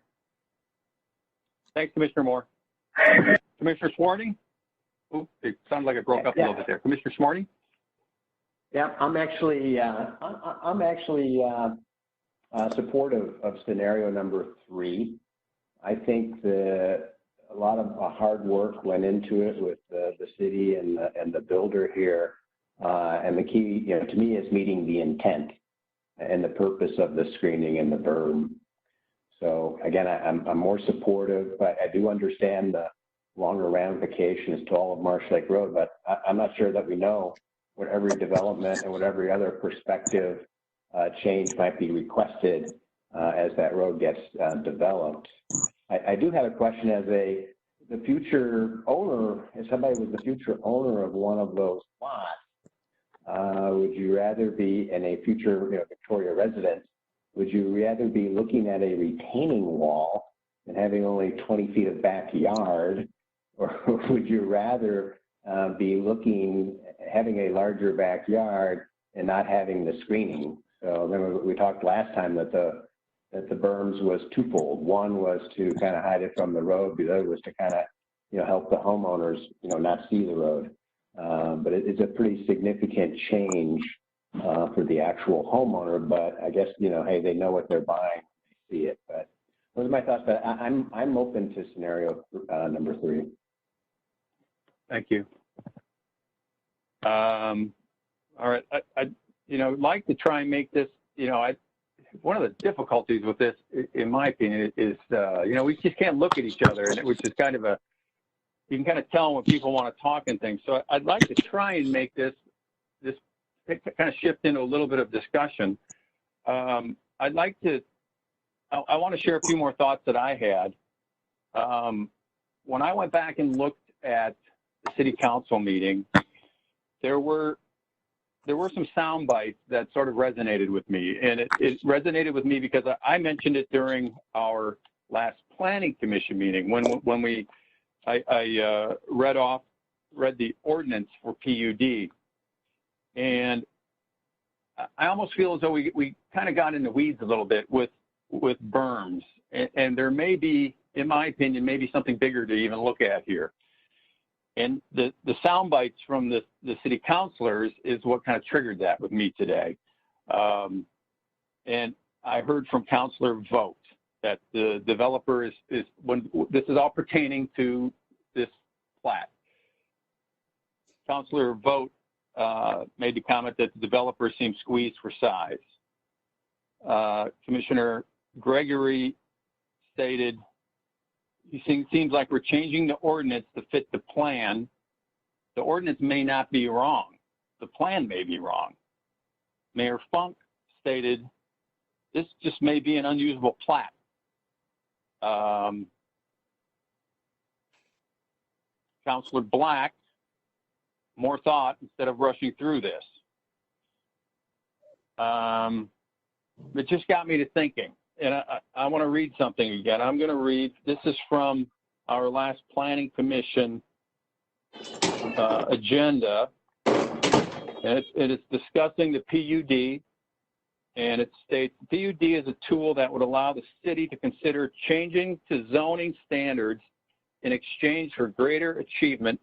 Thanks, Commissioner Moore. Commissioner Swarting? Oh, it sounded like it broke up a little bit there. Commissioner Swarting? Yeah, I'm actually supportive of scenario number 3. I think that a lot of hard work went into it with the city and the builder here, and the key, to me, is meeting the intent and the purpose of the screening and the berm. So again, I'm more supportive, but I do understand longer ramifications to all of Marsh Lake Road, but I'm not sure that we know what every development and what every other prospective change might be requested as that road gets developed. I do have a question as the future owner, if somebody was the future owner of one of those lots, would you rather be in a future Victoria resident, would you rather be looking at a retaining wall and having only 20 feet of backyard, or would you rather be having a larger backyard and not having the screening? So remember we talked last time that the berms was twofold. One was to kind of hide it from the road. The other was to kind of help the homeowners not see the road. But it's a pretty significant change for the actual homeowner. But I guess hey, they know what they're buying, they see it. But those are my thoughts. But I'm open to scenario number 3. Thank you. All right. I'd like to try and make this, one of the difficulties with this, in my opinion, is, we just can't look at each other, which is kind of you can kind of tell when people want to talk and things. So I'd like to try and make this kind of shift into a little bit of discussion. I want to share a few more thoughts that I had. When I went back and looked at the city council meeting, there were some sound bites that sort of resonated with me, and it resonated with me because I mentioned it during our last planning commission meeting when I read the ordinance for PUD, and I almost feel as though we kind of got in the weeds a little bit with berms, and there may be, in my opinion, maybe something bigger to even look at here. And the sound bites from the city councilors is what kind of triggered that with me today. And I heard from Councilor Vogt that the developer is when this is all pertaining to this plat. Councilor Vogt made the comment that the developer seems squeezed for size. Commissioner Gregory stated, he seems like we're changing the ordinance to fit the plan. The ordinance may not be wrong. The plan may be wrong. Mayor Funk stated, this just may be an unusable plat. Councilor Black, more thought instead of rushing through this. It just got me to thinking. And I want to read something again. I'm going to read, this is from our last planning commission agenda. And it is discussing the PUD. And it states, the PUD is a tool that would allow the city to consider changing to zoning standards in exchange for greater achievement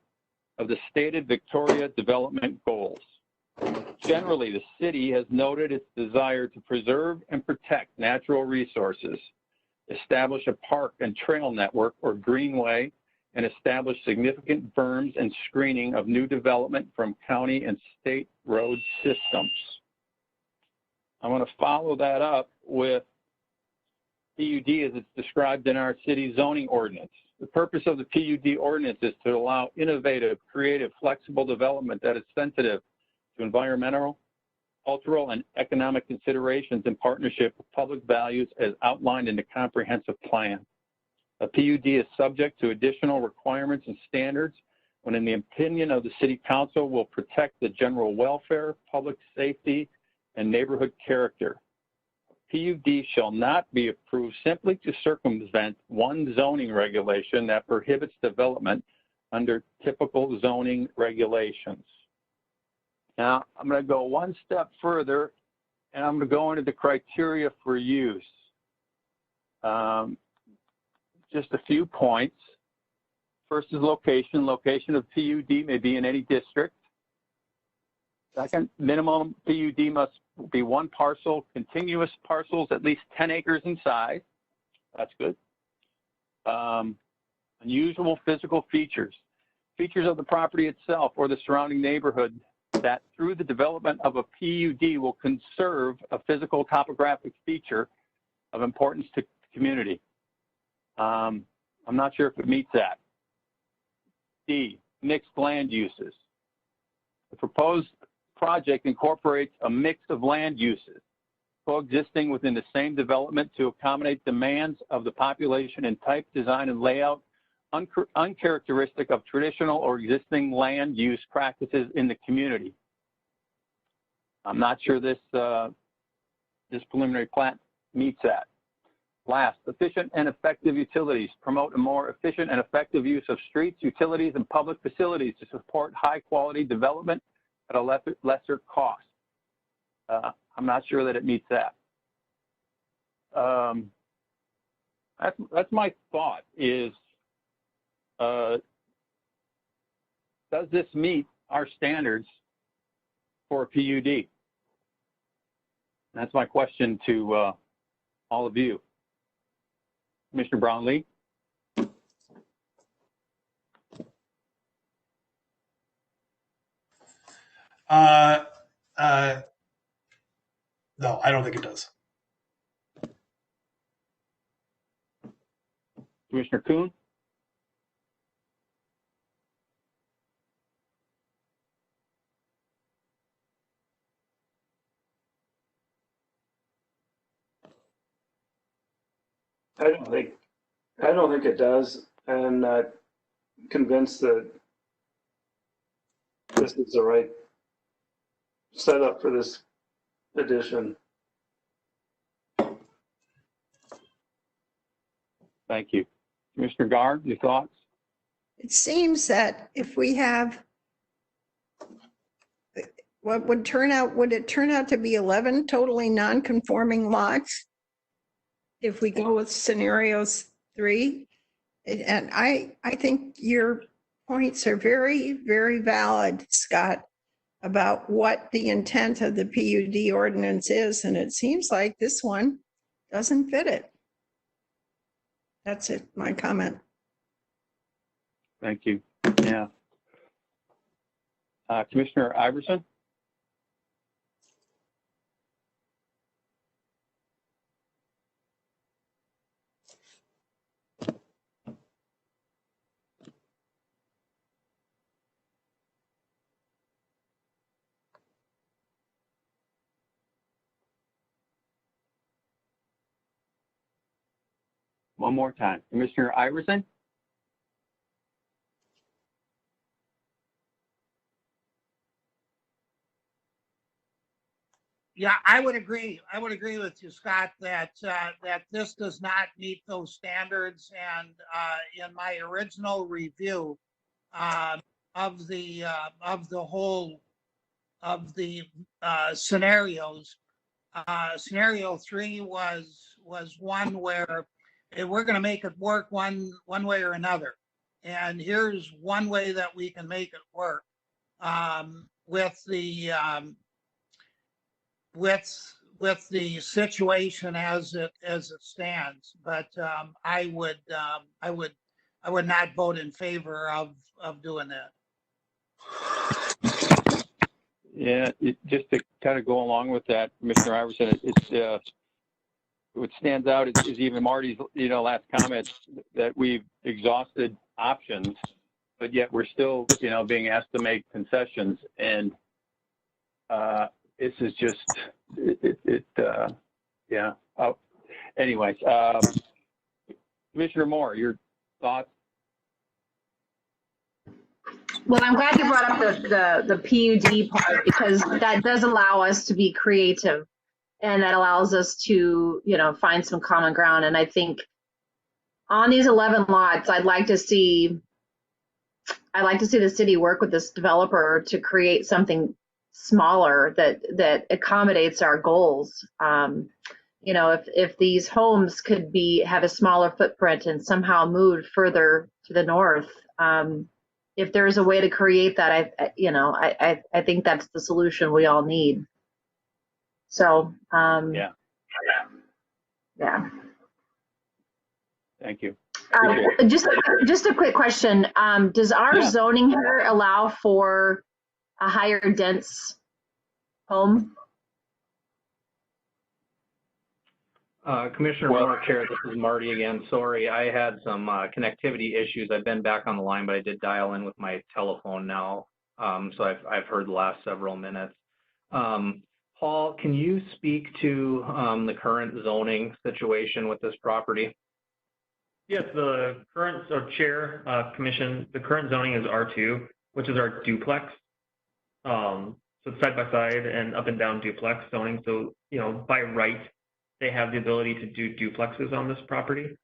of the stated Victoria development goals. Generally, the city has noted its desire to preserve and protect natural resources, establish a park and trail network or greenway, and establish significant berms and screening of new development from county and state road systems. I want to follow that up with PUD as it's described in our city zoning ordinance. The purpose of the PUD ordinance is to allow innovative, creative, flexible development that is sensitive to environmental, cultural, and economic considerations in partnership with public values as outlined in the comprehensive plan. A PUD is subject to additional requirements and standards when, in the opinion of the City Council, will protect the general welfare, public safety, and neighborhood character. PUD shall not be approved simply to circumvent one zoning regulation that prohibits development under typical zoning regulations. Now, I'm going to go one step further, and I'm going to go into the criteria for use. Just a few points. First is location. Location of PUD may be in any district. Second, minimum PUD must be one parcel, contiguous parcels at least 10 acres in size. That's good. Unusual physical features. Features of the property itself or the surrounding neighborhood that through the development of a PUD will conserve a physical topographic feature of importance to the community. I'm not sure if it meets that. D, mixed land uses. The proposed project incorporates a mix of land uses coexisting within the same development to accommodate demands of the population in type, design, and layout uncharacteristic of traditional or existing land use practices in the community. I'm not sure this preliminary plat meets that. Last, efficient and effective utilities promote a more efficient and effective use of streets, utilities, and public facilities to support high-quality development at a lesser cost. I'm not sure that it meets that. That's my thought is, does this meet our standards for a PUD? That's my question to all of you. Commissioner Brownlee? No, I don't think it does. Commissioner Kuhn? I don't think it does. I'm not convinced that this is the right setup for this addition. Thank you. Commissioner Gard, your thoughts? It seems that if we have, what would it turn out to be 11 totally non-conforming lots? If we go with scenarios 3, and I think your points are very, very valid, Scott, about what the intent of the PUD ordinance is, and it seems like this one doesn't fit it. That's it, my comment. Thank you. Yeah. Commissioner Iverson? One more time. Commissioner Iverson? Yeah, I would agree. I would agree with you, Scott, that that this does not meet those standards. And in my original review of the whole of the scenarios, scenario 3 was one where we're going to make it work one way or another. And here's one way that we can make it work with the situation as it stands. But I would not vote in favor of doing that. Yeah, just to kind of go along with that, Commissioner Iverson, what stands out is even Marty's last comment that we've exhausted options, but yet we're still being asked to make concessions, and this is just yeah. Oh, anyways, Commissioner Moore, your thoughts? Well, I'm glad you brought up the PUD part, because that does allow us to be creative, and that allows us to, find some common ground. And I think on these 11 lots, I'd like to see the city work with this developer to create something smaller that accommodates our goals. If these homes could have a smaller footprint and somehow moved further to the north, if there's a way to create that, I think that's the solution we all need. So, yeah. Thank you. Just a quick question. Does our zoning here allow for a higher dense home? Commissioner Moore, Chair, this is Marty again. Sorry, I had some connectivity issues. I've been back on the line, but I did dial in with my telephone now. So I've heard the last several minutes. Paul, can you speak to the current zoning situation with this property? Yes, the current, so Chair, Commission, the current zoning is R2, which is our duplex. So it's side by side and up and down duplex zoning. So, you know, by right, they have the ability to do duplexes on this property.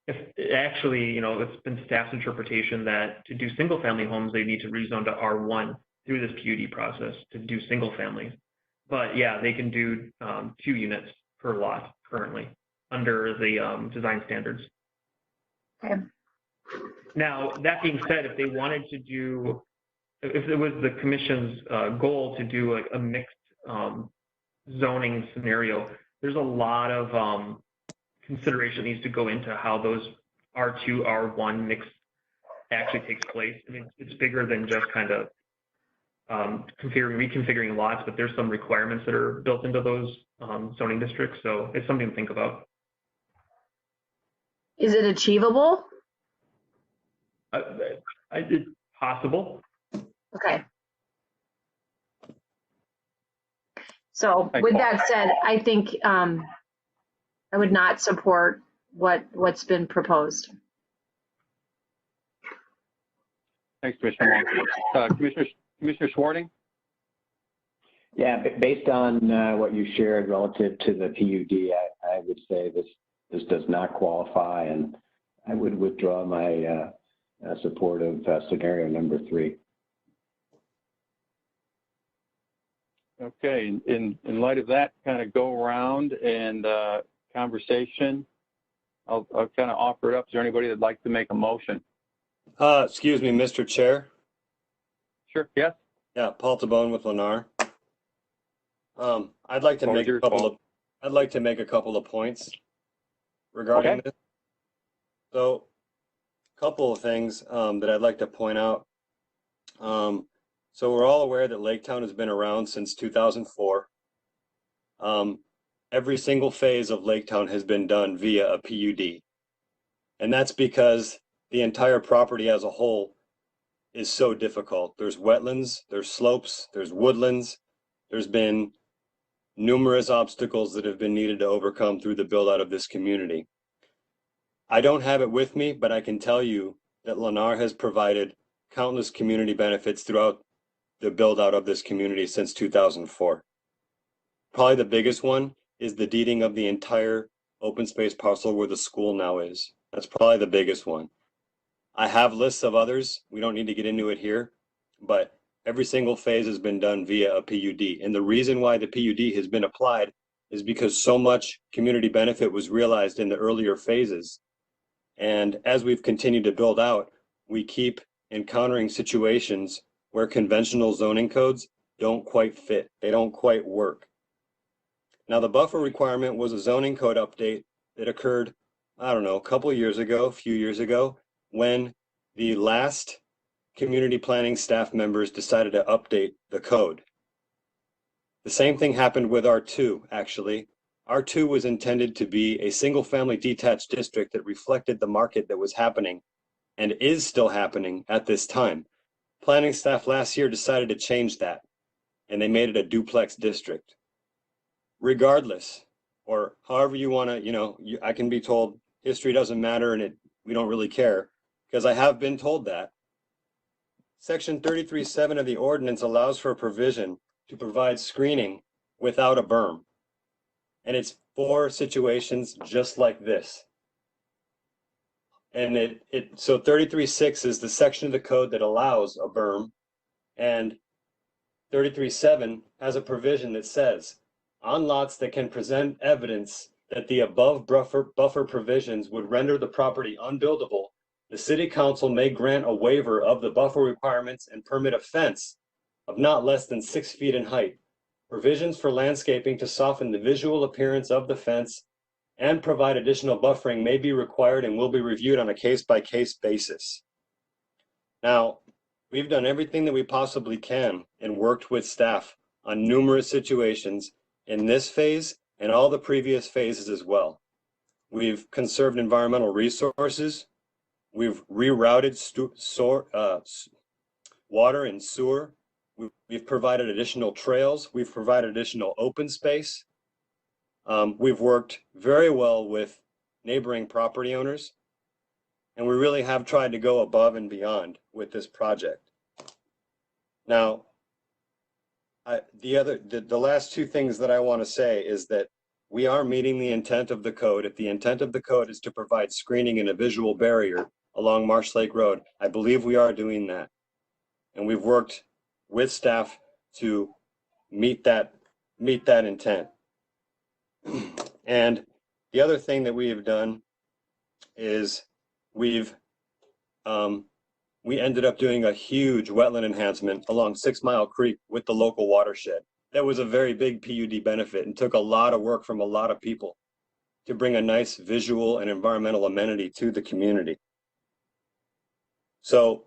If actually, you know, it's been staff's interpretation that to do single family homes, they need to rezone to R1 through this PUD process to do single families. But yeah, they can do 2 units per lot currently under the design standards. Okay. Now, that being said, if they wanted to do, if it was the commission's goal to do like a mixed zoning scenario, there's a lot of consideration needs to go into how those R2, R1 mix actually takes place. I mean, it's bigger than just kind of reconfiguring lots, but there's some requirements that are built into those zoning districts. So it's something to think about. Is it achievable? It's possible. Okay. So with that said, I think I would not support what's been proposed. Thanks, Commissioner Moore. Commissioner Schwarting? Yeah, based on what you shared relative to the PUD, I would say this does not qualify, and I would withdraw my support of scenario number 3. Okay, in light of that kind of go around and conversation, I'll kind of offer it up. Is there anybody that'd like to make a motion? Excuse me, Mr. Chair. Sure, yes. Yeah, Paul Tabone with Lennar. I'd like to make a couple of points regarding this. So, a couple of things that I'd like to point out. So we're all aware that Lake Town has been around since 2004. Every single phase of Lake Town has been done via a PUD. And that's because the entire property as a whole is so difficult. There's wetlands, there's slopes, there's woodlands. There's been numerous obstacles that have been needed to overcome through the build out of this community. I don't have it with me, but I can tell you that Lennar has provided countless community benefits throughout the build out of this community since 2004. Probably the biggest one is the deeding of the entire open space parcel where the school now is. That's probably the biggest one. I have lists of others. We don't need to get into it here, but every single phase has been done via a PUD. And the reason why the PUD has been applied is because so much community benefit was realized in the earlier phases. And as we've continued to build out, we keep encountering situations where conventional zoning codes don't quite fit. They don't quite work. Now, the buffer requirement was a zoning code update that occurred, I don't know, a few years ago, when the last community planning staff members decided to update the code. The same thing happened with R2, actually. R2 was intended to be a single-family detached district that reflected the market that was happening and is still happening at this time. Planning staff last year decided to change that, and they made it a duplex district. Regardless, or however you want to, I can be told history doesn't matter and we don't really care, because I have been told that. Section 33.7 of the ordinance allows for a provision to provide screening without a berm. And it's for situations just like this. And so 33.6 is the section of the code that allows a berm, and 33.7 has a provision that says, on lots that can present evidence that the above buffer provisions would render the property unbuildable, the city council may grant a waiver of the buffer requirements and permit a fence of not less than 6 feet in height. Provisions for landscaping to soften the visual appearance of the fence and provide additional buffering may be required and will be reviewed on a case-by-case basis. Now, we've done everything that we possibly can and worked with staff on numerous situations in this phase and all the previous phases as well. We've conserved environmental resources. We've rerouted water and sewer. We've provided additional trails. We've provided additional open space. We've worked very well with neighboring property owners, and we really have tried to go above and beyond with this project. Now, the last two things that I want to say is that we are meeting the intent of the code. If the intent of the code is to provide screening and a visual barrier along Marsh Lake Road, I believe we are doing that. And we've worked with staff to meet that intent. And the other thing that we have done is we ended up doing a huge wetland enhancement along 6 Mile Creek with the local watershed. That was a very big PUD benefit and took a lot of work from a lot of people to bring a nice visual and environmental amenity to the community. So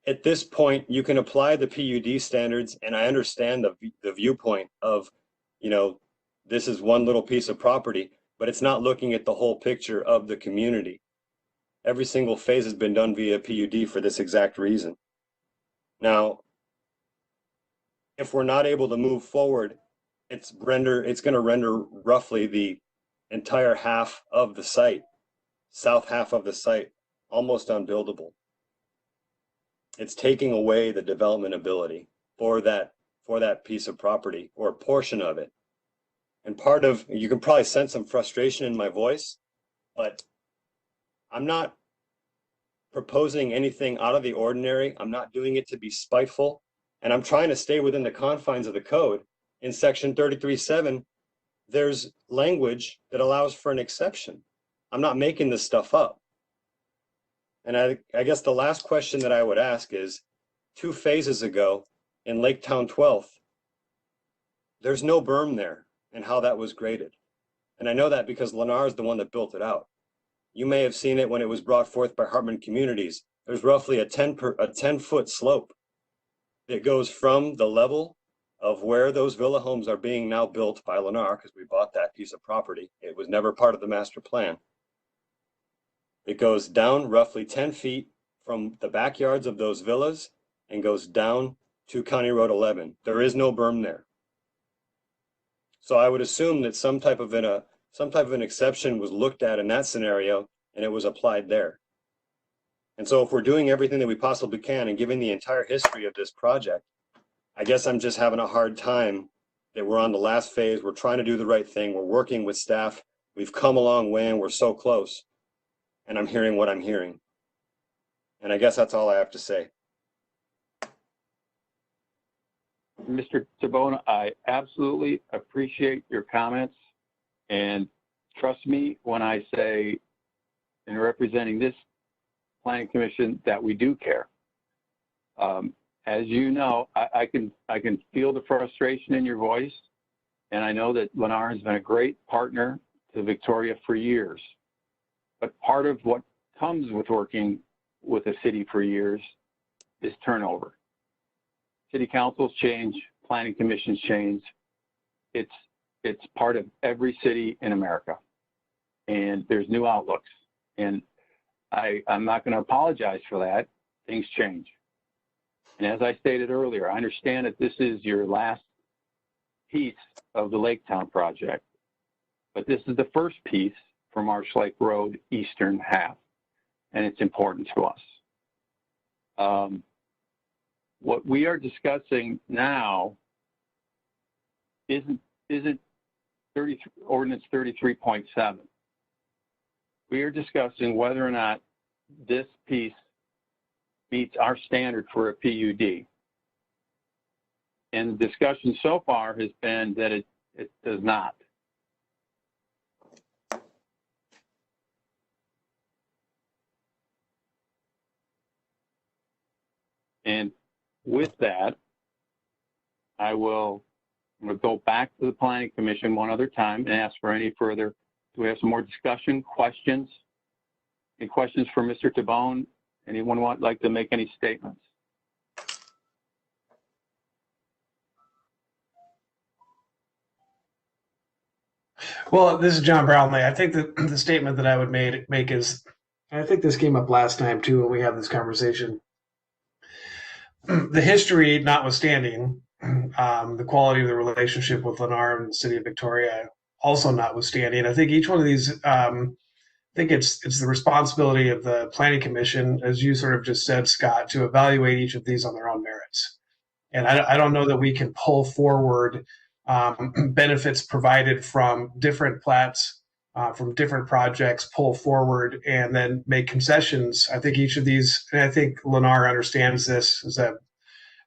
at this point, you can apply the PUD standards, and I understand the viewpoint of, you know, this is one little piece of property, but it's not looking at the whole picture of the community. Every single phase has been done via PUD for this exact reason. Now, if we're not able to move forward, it's going to render roughly the entire half of the site, south half of the site, almost unbuildable. It's taking away the development ability for that piece of property or a portion of it. And you can probably sense some frustration in my voice, but I'm not proposing anything out of the ordinary. I'm not doing it to be spiteful. And I'm trying to stay within the confines of the code. In section 33.7, there's language that allows for an exception. I'm not making this stuff up. And I guess the last question that I would ask is, 2 phases ago in Lake Town 12th, there's no berm there and how that was graded. And I know that because Lennar is the one that built it out. You may have seen it when it was brought forth by Hartman Communities. There's roughly a 10-foot slope that goes from the level of where those villa homes are being now built by Lennar, because we bought that piece of property. It was never part of the master plan. It goes down roughly 10 feet from the backyards of those villas and goes down to County Road 11. There is no berm there. So I would assume that some type of an exception was looked at in that scenario and it was applied there. And so if we're doing everything that we possibly can and giving the entire history of this project, I guess I'm just having a hard time that we're on the last phase. We're trying to do the right thing. We're working with staff. We've come a long way and we're so close. And I'm hearing what I'm hearing. And I guess that's all I have to say. Mr. Tabona, I absolutely appreciate your comments. And trust me when I say, in representing this Planning Commission, that we do care. As you know, I can feel the frustration in your voice, and I know that Lennar has been a great partner to Victoria for years. But part of what comes with working with a city for years is turnover. City councils change, planning commissions change. It's part of every city in America, and there's new outlooks. And I'm not going to apologize for that. Things change. And as I stated earlier, I understand that this is your last piece of the Lake Town project, but this is the first piece for Marsh Lake Road eastern half, and it's important to us. What we are discussing now isn't Ordinance 33.7. We are discussing whether or not this piece meets our standard for a PUD. And the discussion so far has been that it does not. And with that, I'm going to go back to the Planning Commission one other time and ask for any further. Do we have some more discussion, questions? Any questions for Mr. Tabone? Anyone like to make any statements? Well, this is John Brownlee. I think that the statement that I would make is, and I think this came up last time too when we had this conversation. The history notwithstanding, the quality of the relationship with Lennar and the city of Victoria also notwithstanding, I think each one of these, I think it's the responsibility of the Planning Commission, as you sort of just said, Scott, to evaluate each of these on their own merits. And I don't know that we can pull forward benefits provided from different plats, from different projects, pull forward and then make concessions. I think each of these, and I think Lennar understands this as a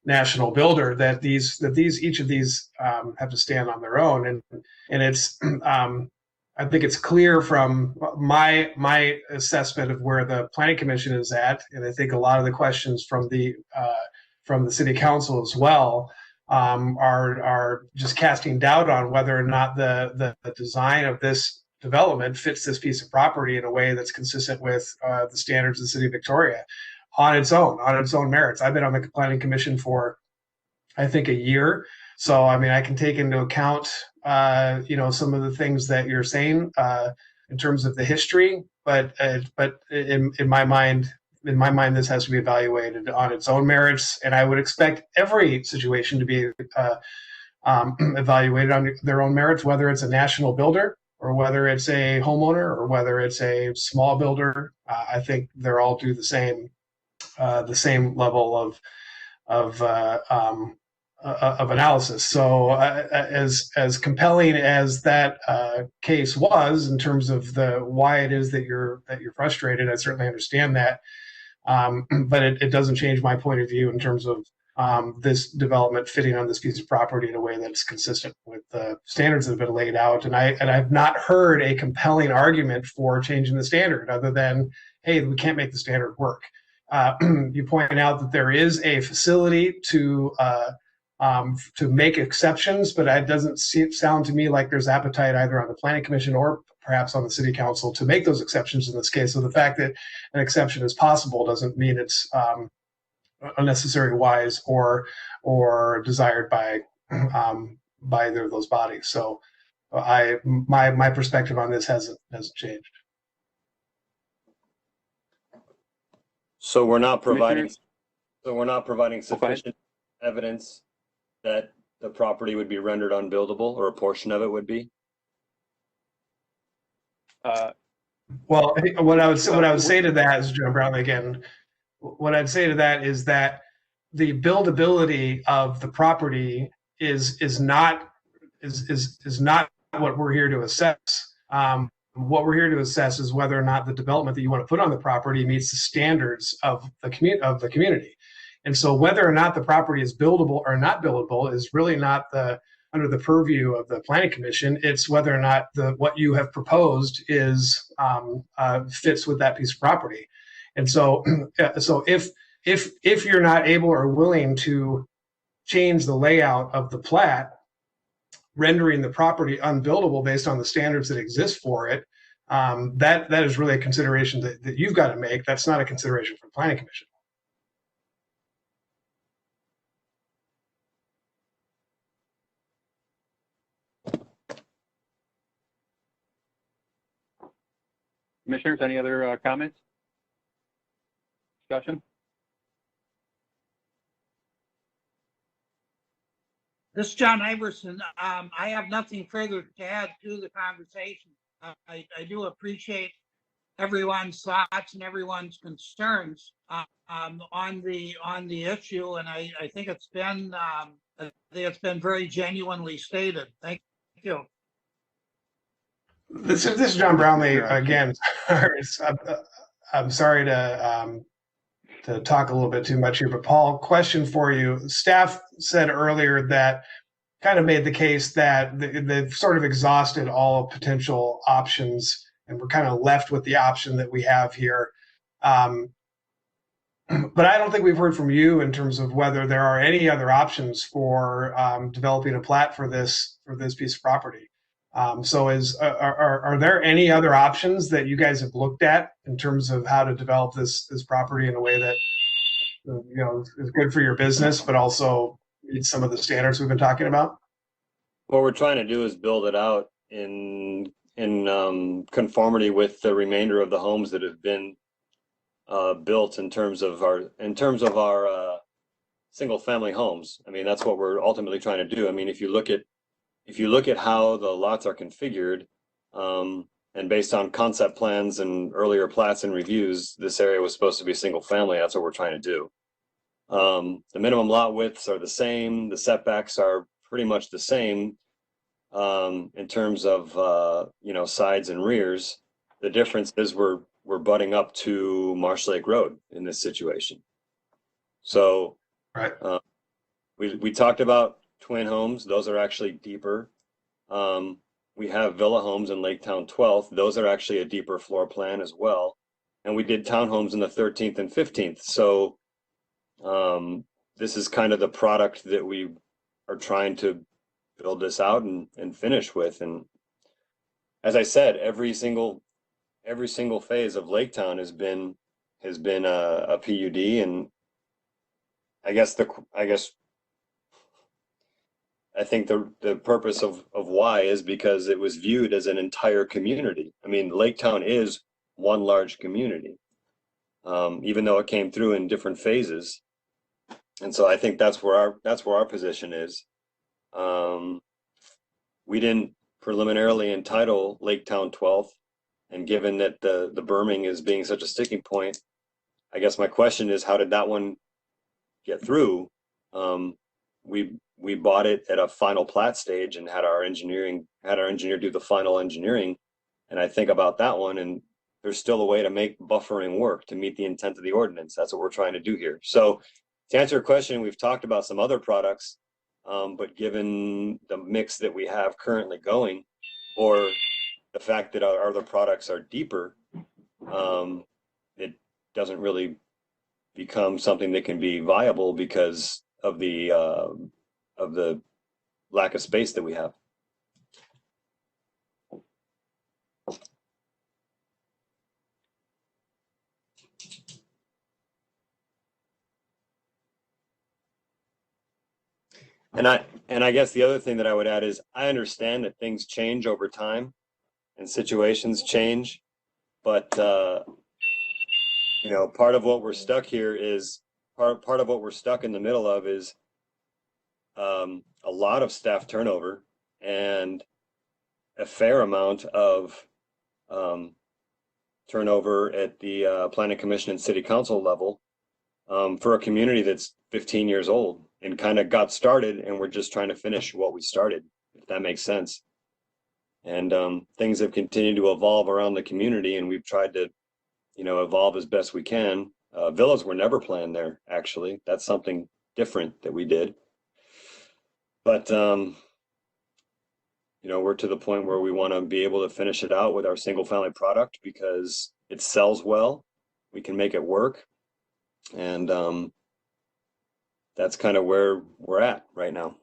national builder, that each of these have to stand on their own. And it's, I think it's clear from my assessment of where the Planning Commission is at, and I think a lot of the questions from the City Council as well are just casting doubt on whether or not the design of this development fits this piece of property in a way that's consistent with the standards of the City of Victoria on its own merits. I've been on the Planning Commission for, I think, a year. So, I mean, I can take into account, some of the things that you're saying in terms of the history, but in my mind, this has to be evaluated on its own merits. And I would expect every situation to be evaluated on their own merits, whether it's a national builder or whether it's a homeowner or whether it's a small builder. I think they're all due the same level of analysis. So as compelling as that case was in terms of why it is that you're frustrated, I certainly understand that. But it doesn't change my point of view in terms of this development fitting on this piece of property in a way that's consistent with the standards that have been laid out. And I've not heard a compelling argument for changing the standard other than, hey, we can't make the standard work. You point out that there is a facility to make exceptions, but it doesn't sound to me like there's appetite either on the Planning Commission or perhaps on the City Council to make those exceptions in this case. So the fact that an exception is possible doesn't mean it's unnecessary, wise, or desired by either of those bodies. So my perspective on this hasn't changed. So we're not providing sufficient evidence that the property would be rendered unbuildable, or a portion of it would be? Well, I think what I would say to that is, Joe Brown, again, what I'd say to that is that the buildability of the property is not what we're here to assess. What we're here to assess is whether or not the development that you want to put on the property meets the standards of the community. And so whether or not the property is buildable or not buildable is really not under the purview of the Planning Commission. It's whether or not what you have proposed is fits with that piece of property. And so if you're not able or willing to change the layout of the plat, rendering the property unbuildable based on the standards that exist for it, that is really a consideration that you've got to make. That's not a consideration for the Planning Commission. Commissioners, any other comments? Discussion? This is John Iverson. I have nothing further to add to the conversation. I do appreciate everyone's thoughts and everyone's concerns on the issue, and I think it's been very genuinely stated. Thank you. This is John Brownlee again. I'm sorry to talk a little bit too much here, but Paul, question for you. Staff said earlier that kind of made the case that they've sort of exhausted all potential options and we're kind of left with the option that we have here. But I don't think we've heard from you in terms of whether there are any other options for developing a plat for this piece of property. So are there any other options that you guys have looked at in terms of how to develop this property in a way that is good for your business, but also meets some of the standards we've been talking about? What we're trying to do is build it out in conformity with the remainder of the homes that have been built in terms of our single family homes. I mean, that's what we're ultimately trying to do. I mean, if you look at how the lots are configured, and based on concept plans and earlier plats and reviews, this area was supposed to be single family. That's what we're trying to do. The minimum lot widths are the same. The setbacks are pretty much the same in terms of sides and rears. The difference is we're butting up to Marsh Lake Road in this situation. So right. We talked about twin homes. Those are actually deeper. We have villa homes in Laketown 12th. Those are actually a deeper floor plan as well. And we did townhomes in the 13th and 15th. So this is kind of the product that we are trying to build this out and finish with. And as I said, every single phase of Laketown has been a PUD. And I think the purpose of why is because it was viewed as an entire community. I mean, Laketown is one large community, even though it came through in different phases. And so I think that's where our position is. We didn't preliminarily entitle Laketown 12th, and given that the berming is being such a sticking point, I guess my question is, how did that one get through? We bought it at a final plat stage and had our engineer do the final engineering. And I think about that one, and there's still a way to make buffering work to meet the intent of the ordinance. That's what we're trying to do here. So to answer your question, we've talked about some other products, but given the mix that we have currently going, or the fact that our other products are deeper, it doesn't really become something that can be viable because of the lack of space that we have. And I guess the other thing that I would add is I understand that things change over time and situations change, but part of what we're stuck here is part of what we're stuck in the middle of is a lot of staff turnover and a fair amount of turnover at the Planning Commission and City Council level for a community that's 15 years old and kind of got started, and we're just trying to finish what we started, if that makes sense. And things have continued to evolve around the community, and we've tried to, evolve as best we can. Villas were never planned there, actually. That's something different that we did. But, we're to the point where we want to be able to finish it out with our single family product because it sells well. We can make it work. And that's kind of where we're at right now.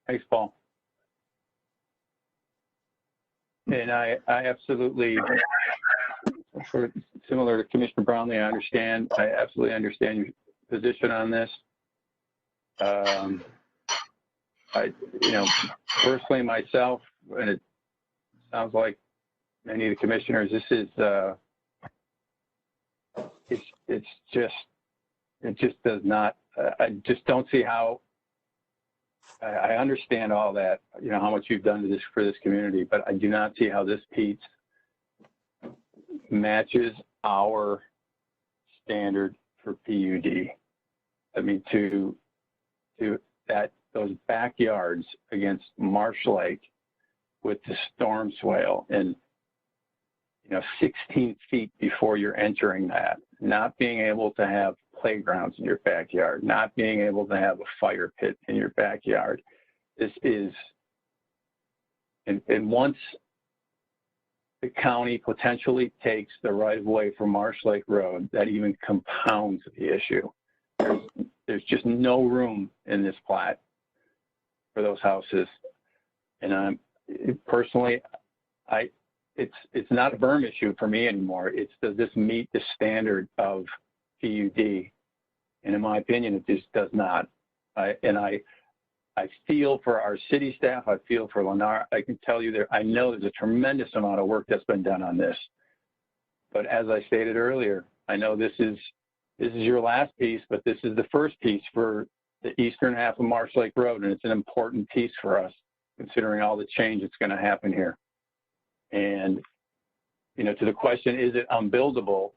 Thanks, Paul. And I absolutely, similar to Commissioner Brownlee, I absolutely understand your position on this. Personally myself, and it sounds like many of the commissioners, this is, it just does not, I just don't see how, I understand all that, how much you've done for this community, but I do not see how this piece matches our standard for PUD. I mean, to those backyards against Marsh Lake with the storm swale and 16 feet before you're entering that, not being able to have playgrounds in your backyard, not being able to have a fire pit in your backyard. This is, and once the county potentially takes the right of way for Marsh Lake Road, that even compounds the issue. There's just no room in this plat for those houses. And personally, it's not a berm issue for me anymore. It's, does this meet the standard of PUD? And in my opinion, it just does not. I I feel for our city staff. I feel for Lennar. I can tell you I know there's a tremendous amount of work that's been done on this. But as I stated earlier, I know this is your last piece, but this is the first piece for the eastern half of Marsh Lake Road, and it's an important piece for us, considering all the change that's going to happen here. And, you know, to the question, is it unbuildable?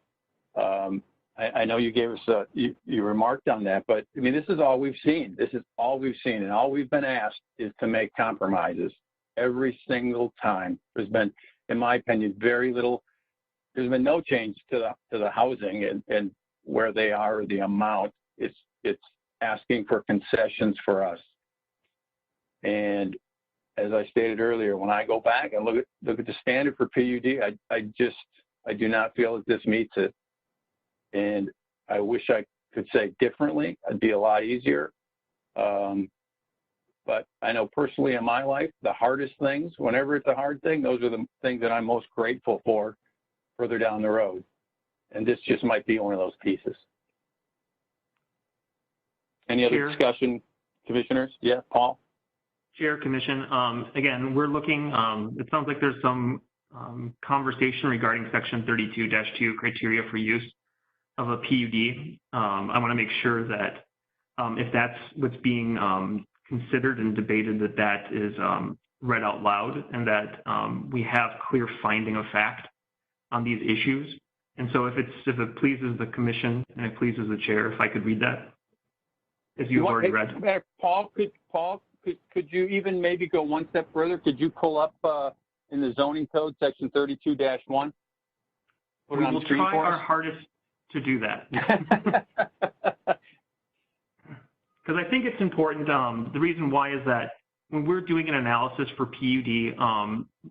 I know you gave us you remarked on that, but I mean, this is all we've seen. This is all we've seen, and all we've been asked is to make compromises every single time. There's been, in my opinion, very little. There's been no change to the housing and where they are, or the amount. It's asking for concessions for us. And as I stated earlier, when I go back and look at the standard for PUD, I do not feel that this meets it. And I wish I could say differently. It'd be a lot easier. But I know personally in my life, the hardest things, whenever it's a hard thing, those are the things that I'm most grateful for further down the road. And this just might be one of those pieces. Any other discussion, commissioners? Yeah, Paul? Chair, Commission, again, we're looking, it sounds like there's some conversation regarding section 32-2 criteria for use of a PUD. I want to make sure that if that's what's being considered and debated, that is read out loud, and that we have clear finding of fact on these issues. And so if it pleases the commission and it pleases the chair, if I could read that, as you've already read. Paul, could you even maybe go one step further? Could you pull up in the zoning code section 32-1? We will try our hardest to do that. Because I think it's important. The reason why is that when we're doing an analysis for PUD,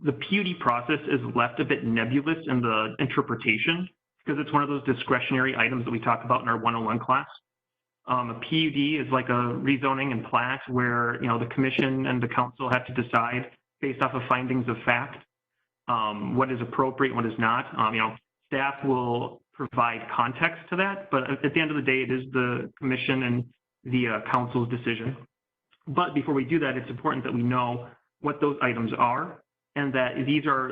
the PUD process is left a bit nebulous in the interpretation, because it's one of those discretionary items that we talk about in our 101 class. A PUD is like a rezoning and plat where, you know, the commission and the council have to decide based off of findings of fact what is appropriate and what is not. You know, staff will provide context to that, but at the end of the day, it is the commission and the council's decision. But before we do that, it's important that we know what those items are, and that these are,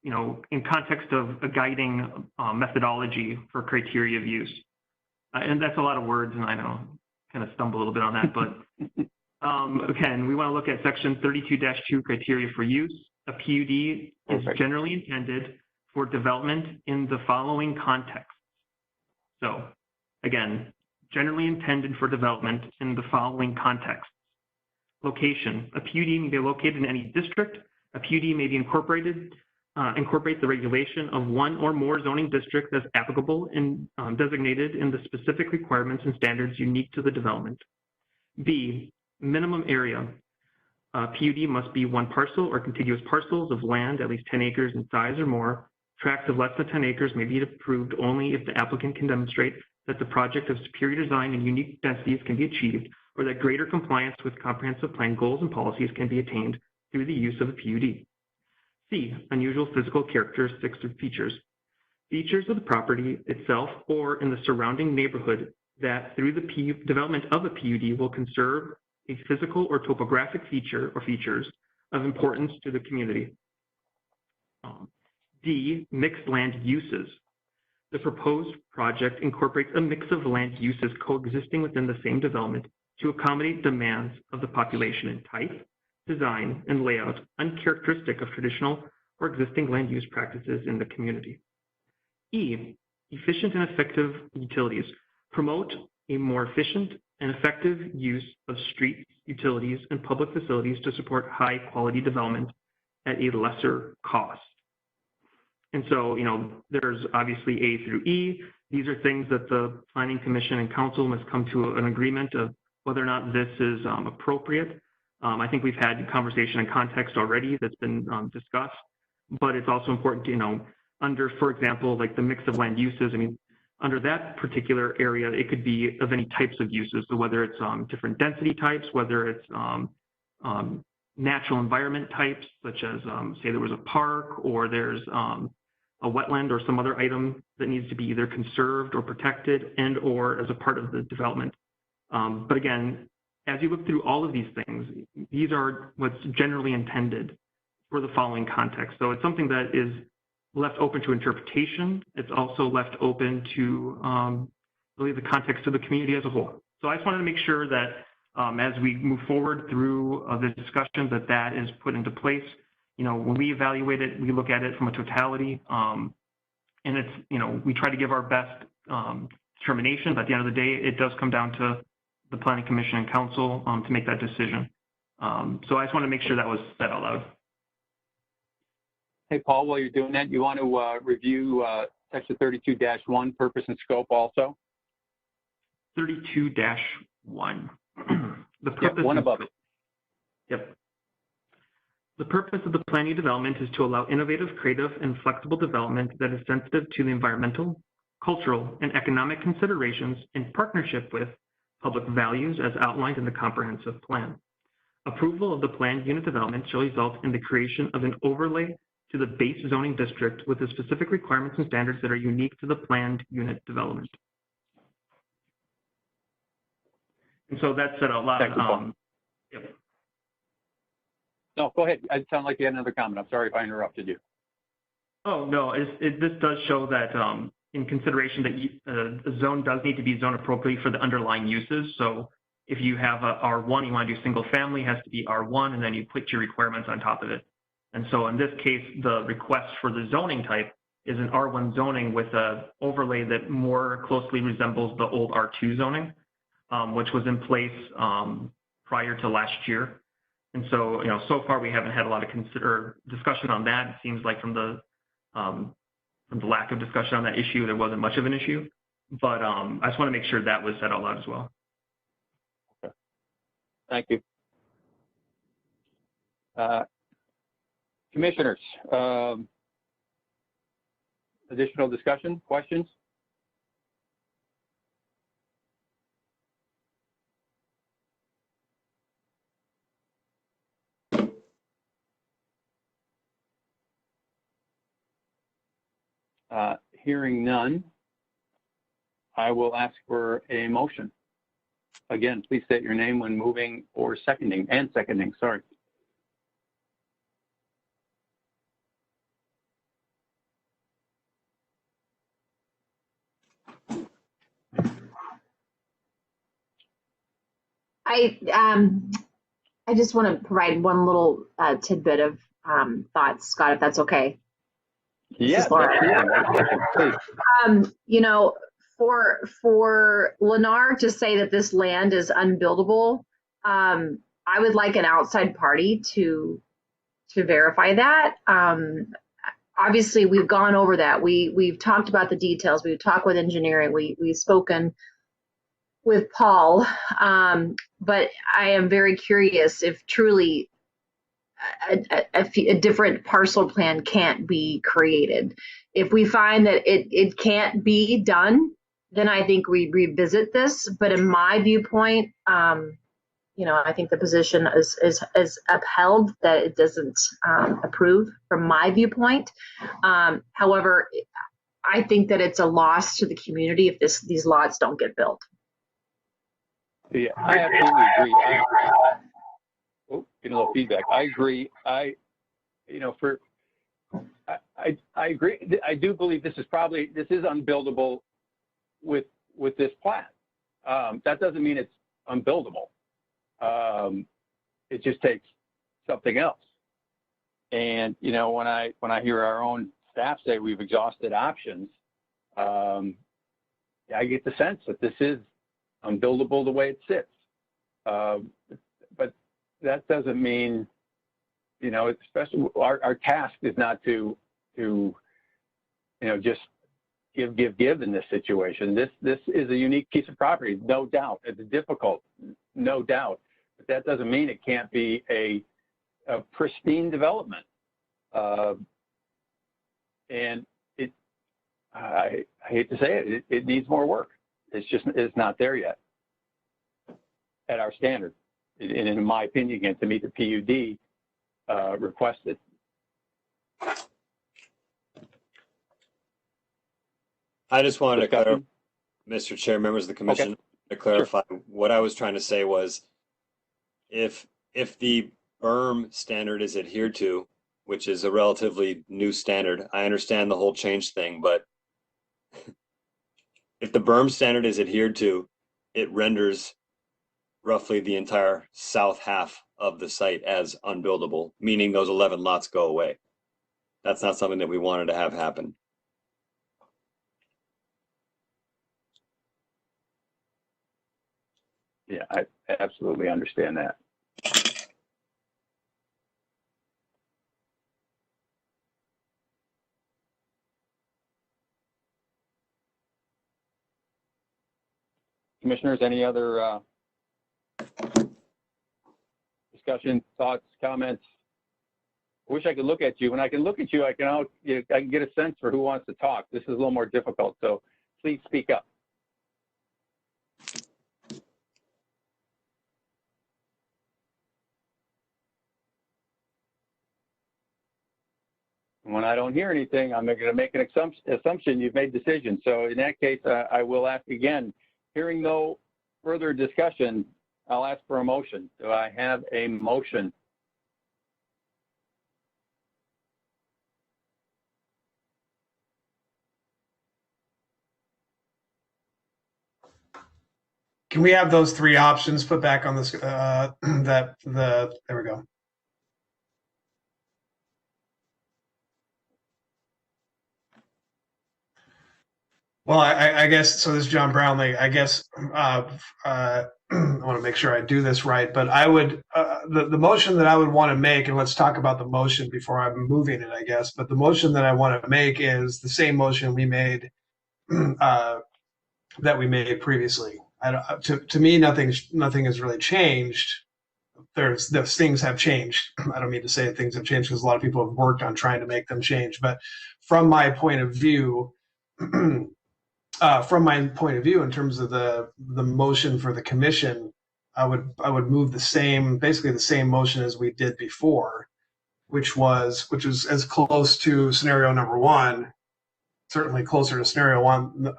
you know, in context of a guiding methodology for criteria of use. And that's a lot of words, and I know kind of stumble a little bit on that, but again, we want to look at section 32-2 criteria for use. A PUD is generally intended for development in the following contexts. So again, generally intended for development in the following contexts. Location, a PUD may be located in any district. A PUD may be incorporate the regulation of one or more zoning districts as applicable and designated in the specific requirements and standards unique to the development. B, minimum area. PUD must be one parcel or contiguous parcels of land at least 10 acres in size or more. Tracts of less than 10 acres may be approved only if the applicant can demonstrate that the project of superior design and unique densities can be achieved, or that greater compliance with comprehensive plan goals and policies can be attained through the use of a PUD. C, unusual physical characteristics or features. Features of the property itself or in the surrounding neighborhood that through the development of a PUD will conserve a physical or topographic feature or features of importance to the community. D, mixed land uses. The proposed project incorporates a mix of land uses coexisting within the same development to accommodate demands of the population in type, design, and layout uncharacteristic of traditional or existing land use practices in the community. E, efficient and effective utilities. Promote a more efficient and effective use of streets, utilities, and public facilities to support high quality development at a lesser cost. And so, you know, there's obviously A through E. These are things that the Planning Commission and Council must come to an agreement of whether or not this is appropriate. I think we've had conversation and context already that's been discussed, but it's also important to, you know, under, for example, like the mix of land uses, I mean, under that particular area, it could be of any types of uses. So whether it's different density types, whether it's natural environment types, such as say there was a park or there's a wetland or some other item that needs to be either conserved or protected and or as a part of the development. But again, as you look through all of these things, these are what's generally intended for the following context. So it's something that is left open to interpretation. It's also left open to really the context of the community as a whole. So I just wanted to make sure that as we move forward through the discussion, that is put into place. When we evaluate it, we look at it from a totality, and it's, we try to give our best determination, but at the end of the day, it does come down to the Planning Commission and Council to make that decision. So I just want to make sure that was said out loud. Hey, Paul, while you're doing that, you want to review section 32-1, purpose and scope also? 32-1. The purpose one above it. Yep. The purpose of the planning development is to allow innovative, creative, and flexible development that is sensitive to the environmental, cultural, and economic considerations in partnership with public values as outlined in the comprehensive plan. Approval of the planned unit development shall result in the creation of an overlay to the base zoning district with the specific requirements and standards that are unique to the planned unit development. And so that's said out loud. Yep. No, go ahead. It sounded like you had another comment. I'm sorry if I interrupted you. Oh, no, this does show that in consideration that the zone does need to be zone appropriate for the underlying uses. So if you have a R1, you want to do single family, it has to be R1, and then you put your requirements on top of it. And so in this case, the request for the zoning type is an R1 zoning with a overlay that more closely resembles the old R2 zoning, which was in place prior to last year. And so, so far we haven't had a lot of discussion on that. It seems like from the lack of discussion on that issue, there wasn't much of an issue. But I just want to make sure that was said out loud as well. Okay. Thank you. Commissioners, additional discussion, questions? Hearing none, I will ask for a motion. Again, please state your name when moving or seconding, sorry. I just want to provide one little tidbit of thoughts, Scott, if that's okay. Yes. For Lennar to say that this land is unbuildable, I would like an outside party to verify that. Obviously, we've gone over that. We've talked about the details. We've talked with engineering. We've spoken with Paul, but I am very curious if truly a different parcel plan can't be created. If we find that it can't be done, then I think we revisit this. But in my viewpoint, I think the position is upheld that it doesn't approve from my viewpoint. However, I think that it's a loss to the community if these lots don't get built. Yeah, I absolutely agree. Getting a little feedback. I agree. I agree. I do believe this is unbuildable with this plan. That doesn't mean it's unbuildable. It just takes something else. And when I hear our own staff say we've exhausted options, I get the sense that this is unbuildable the way it sits. But that doesn't mean, especially our task is not to just give in this situation. This is a unique piece of property, no doubt. It's difficult, no doubt. But that doesn't mean it can't be a pristine development. And I hate to say it needs more work. It's not there yet at our standard. And in my opinion, again, to meet the PUD requested. I just wanted to clarify, Mr. Chair, members of the commission, to clarify what I was trying to say was if the berm standard is adhered to, which is a relatively new standard, I understand the whole change thing, but if the berm standard is adhered to, it renders roughly the entire south half of the site as unbuildable, meaning those 11 lots go away. That's not something that we wanted to have happen. Yeah, I absolutely understand that. Commissioners, any other discussion, thoughts, comments? I wish I could look at you. When I can look at you, I can get a sense for who wants to talk. This is a little more difficult, so please speak up. When I don't hear anything, I'm going to make an assumption you've made decisions. So in that case, I will ask again. Hearing no further discussion, I'll ask for a motion. Do I have a motion? Can we have those three options put back on this? There we go. Well, I guess, so this is John Brownlee. I guess I want to make sure I do this right, but I would, the motion that I would want to make, and let's talk about the motion before I'm moving it, I guess, but the motion that I want to make is the same motion we made, that we made previously. To me, nothing has really changed. Those things have changed. I don't mean to say that things have changed because a lot of people have worked on trying to make them change, but from my point of view, in terms of the motion for the commission, I would move basically the same motion as we did before, which was as close to scenario number one, certainly closer to scenario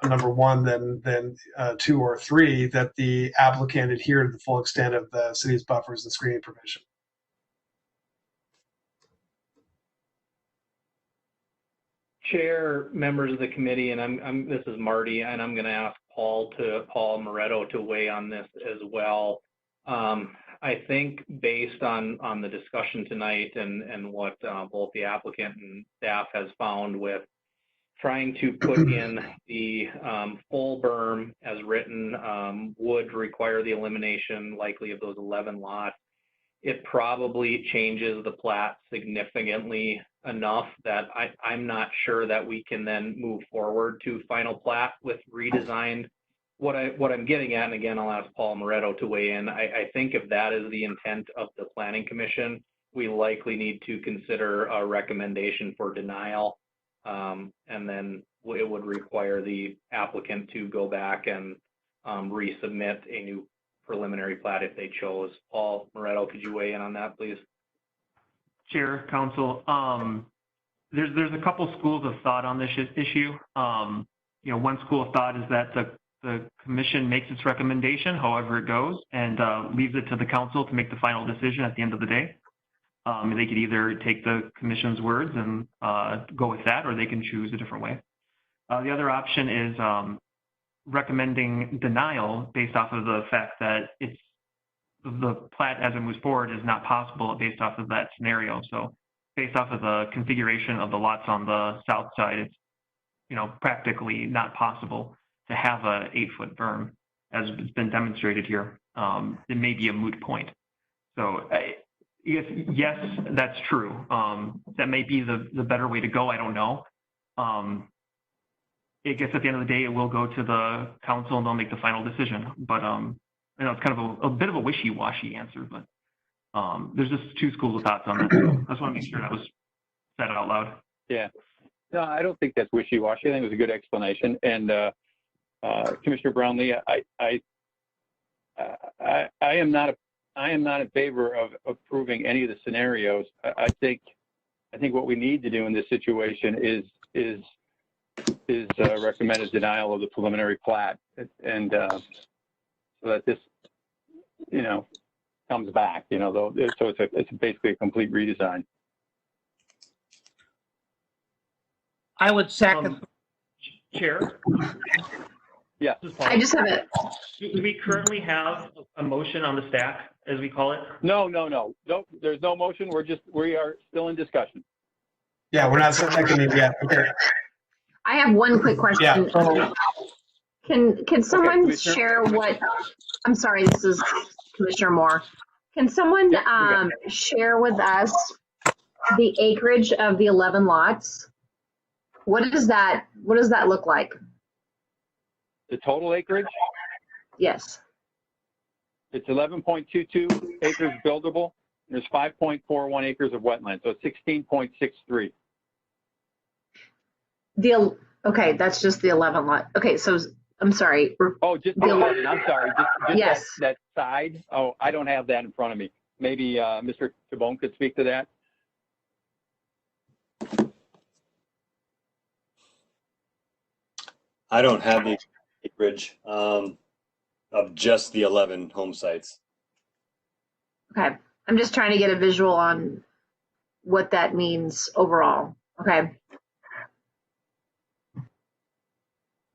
number one than 2 or 3, that the applicant adhere to the full extent of the city's buffers and screening provision. Chair, members of the committee, and this is Marty, and I'm going to ask Paul Moretto to weigh on this as well. I think based on the discussion tonight and what both the applicant and staff has found with trying to put in the full berm as written would require the elimination likely of those 11 lots. It probably changes the plat significantly enough that I'm not sure that we can then move forward to final plat with redesigned. What I'm getting at, and again, I'll ask Paul Moretto to weigh in, I think if that is the intent of the Planning Commission, we likely need to consider a recommendation for denial. And then it would require the applicant to go back and resubmit a new preliminary plat if they chose. Paul Moretto, could you weigh in on that, please? Chair, Council, there's a couple schools of thought on this issue. One school of thought is that the commission makes its recommendation, however it goes, and leaves it to the council to make the final decision at the end of the day. They could either take the commission's words and go with that, or they can choose a different way. The other option is recommending denial based off of the fact that the plat as it moves forward is not possible based off of that scenario. So based off of the configuration of the lots on the south side, it's practically not possible to have a 8-foot berm as it's been demonstrated here. It may be a moot point. So yes, that's true. That may be the better way to go. I don't know. I guess at the end of the day, it will go to the council and they'll make the final decision. But it's kind of a bit of a wishy-washy answer, but there's just two schools of thoughts on that. So I just want to make sure that was said out loud. Yeah. No, I don't think that's wishy-washy. I think it was a good explanation. And Commissioner Brownlee, I am not in favor of approving any of the scenarios. I think what we need to do in this situation is recommended denial of the preliminary plat, and so that this, comes back, you know, though. So it's basically a complete redesign. I would second. Chair? Yeah. I just have it. Do we currently have a motion on the stack, as we call it? No, there's no motion. We are still in discussion. Yeah, we're not seconding yet. Okay. I have one quick question. Yeah. Can someone Commissioner? share what, I'm sorry, this is Commissioner Moore. Can someone share with us the acreage of the 11 lots? What does that look like? The total acreage, Yes. it's 11.22 acres buildable. There's 5.41 acres of wetland, so 16.63. Okay, that's just the 11 lot. Okay, so I'm sorry. Oh, just the 11. I'm sorry. Just Yes. that side. Oh, I don't have that in front of me. Maybe Mr. Chabon could speak to that. I don't have the acreage of just the 11 home sites. Okay, I'm just trying to get a visual on what that means overall. Okay.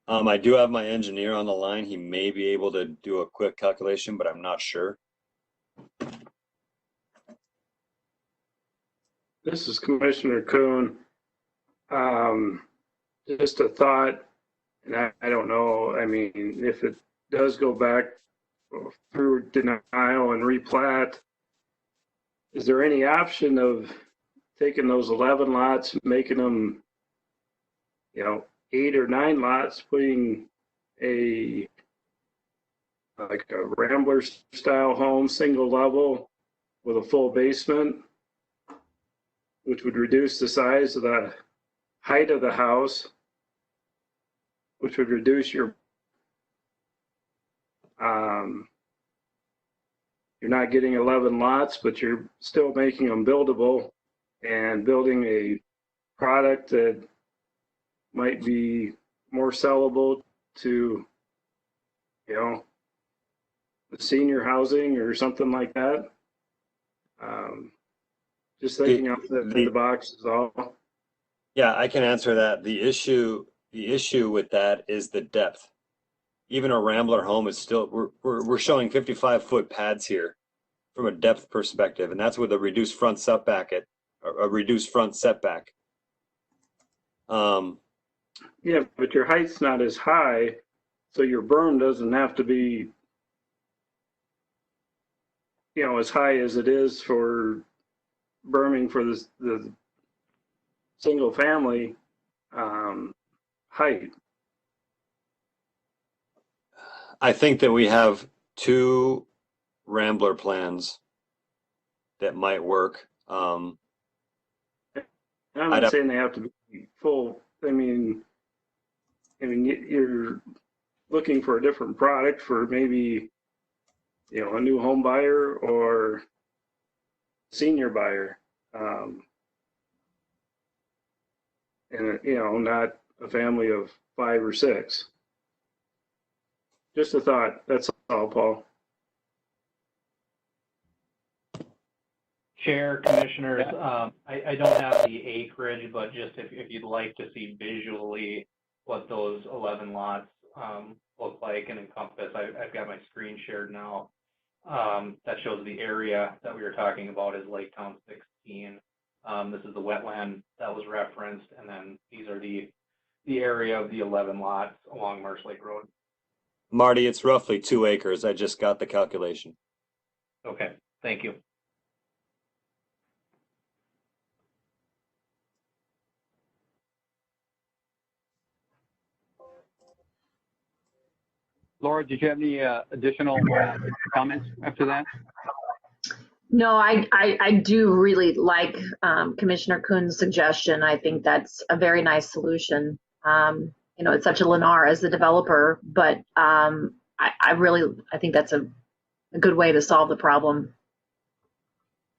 I do have my engineer on the line. He may be able to do a quick calculation, but I'm not sure. This is Commissioner Kuhn. Just a thought, and I don't know, I mean, if it does go back through denial and replat, is there any option of taking those 11 lots, making them, 8 or 9 lots, putting like a Rambler style home, single level with a full basement, which would reduce the size of the height of the house, which would reduce your, you're not getting 11 lots, but you're still making them buildable and building a product that might be more sellable to, the senior housing or something like that. Just thinking outside the box is all. Yeah, I can answer that. The issue with that is the depth. Even a Rambler home is still, we're showing 55-foot pads here from a depth perspective, and that's with a reduced front setback Yeah, but your height's not as high, so your berm doesn't have to be, as high as it is for berming for the single family height. I think that we have 2 Rambler plans that might work. I'm not saying they have to be full. I mean, you're looking for a different product for maybe, a new home buyer or senior buyer. And, not a family of 5 or 6. Just a thought. That's all, Paul. Chair, Commissioners, I don't have the acreage, but just if you'd like to see visually what those 11 lots look like and encompass, I've got my screen shared now. That shows the area that we were talking about is Lake Town 16. This is the wetland that was referenced, and then these are the area of the 11 lots along Marsh Lake Road. Marty, it's roughly 2 acres. I just got the calculation. Okay, thank you. Laura, did you have any additional comments after that? No, I do really like Commissioner Kuhn's suggestion. I think that's a very nice solution. It's such a Lennar as the developer, but I think that's a good way to solve the problem.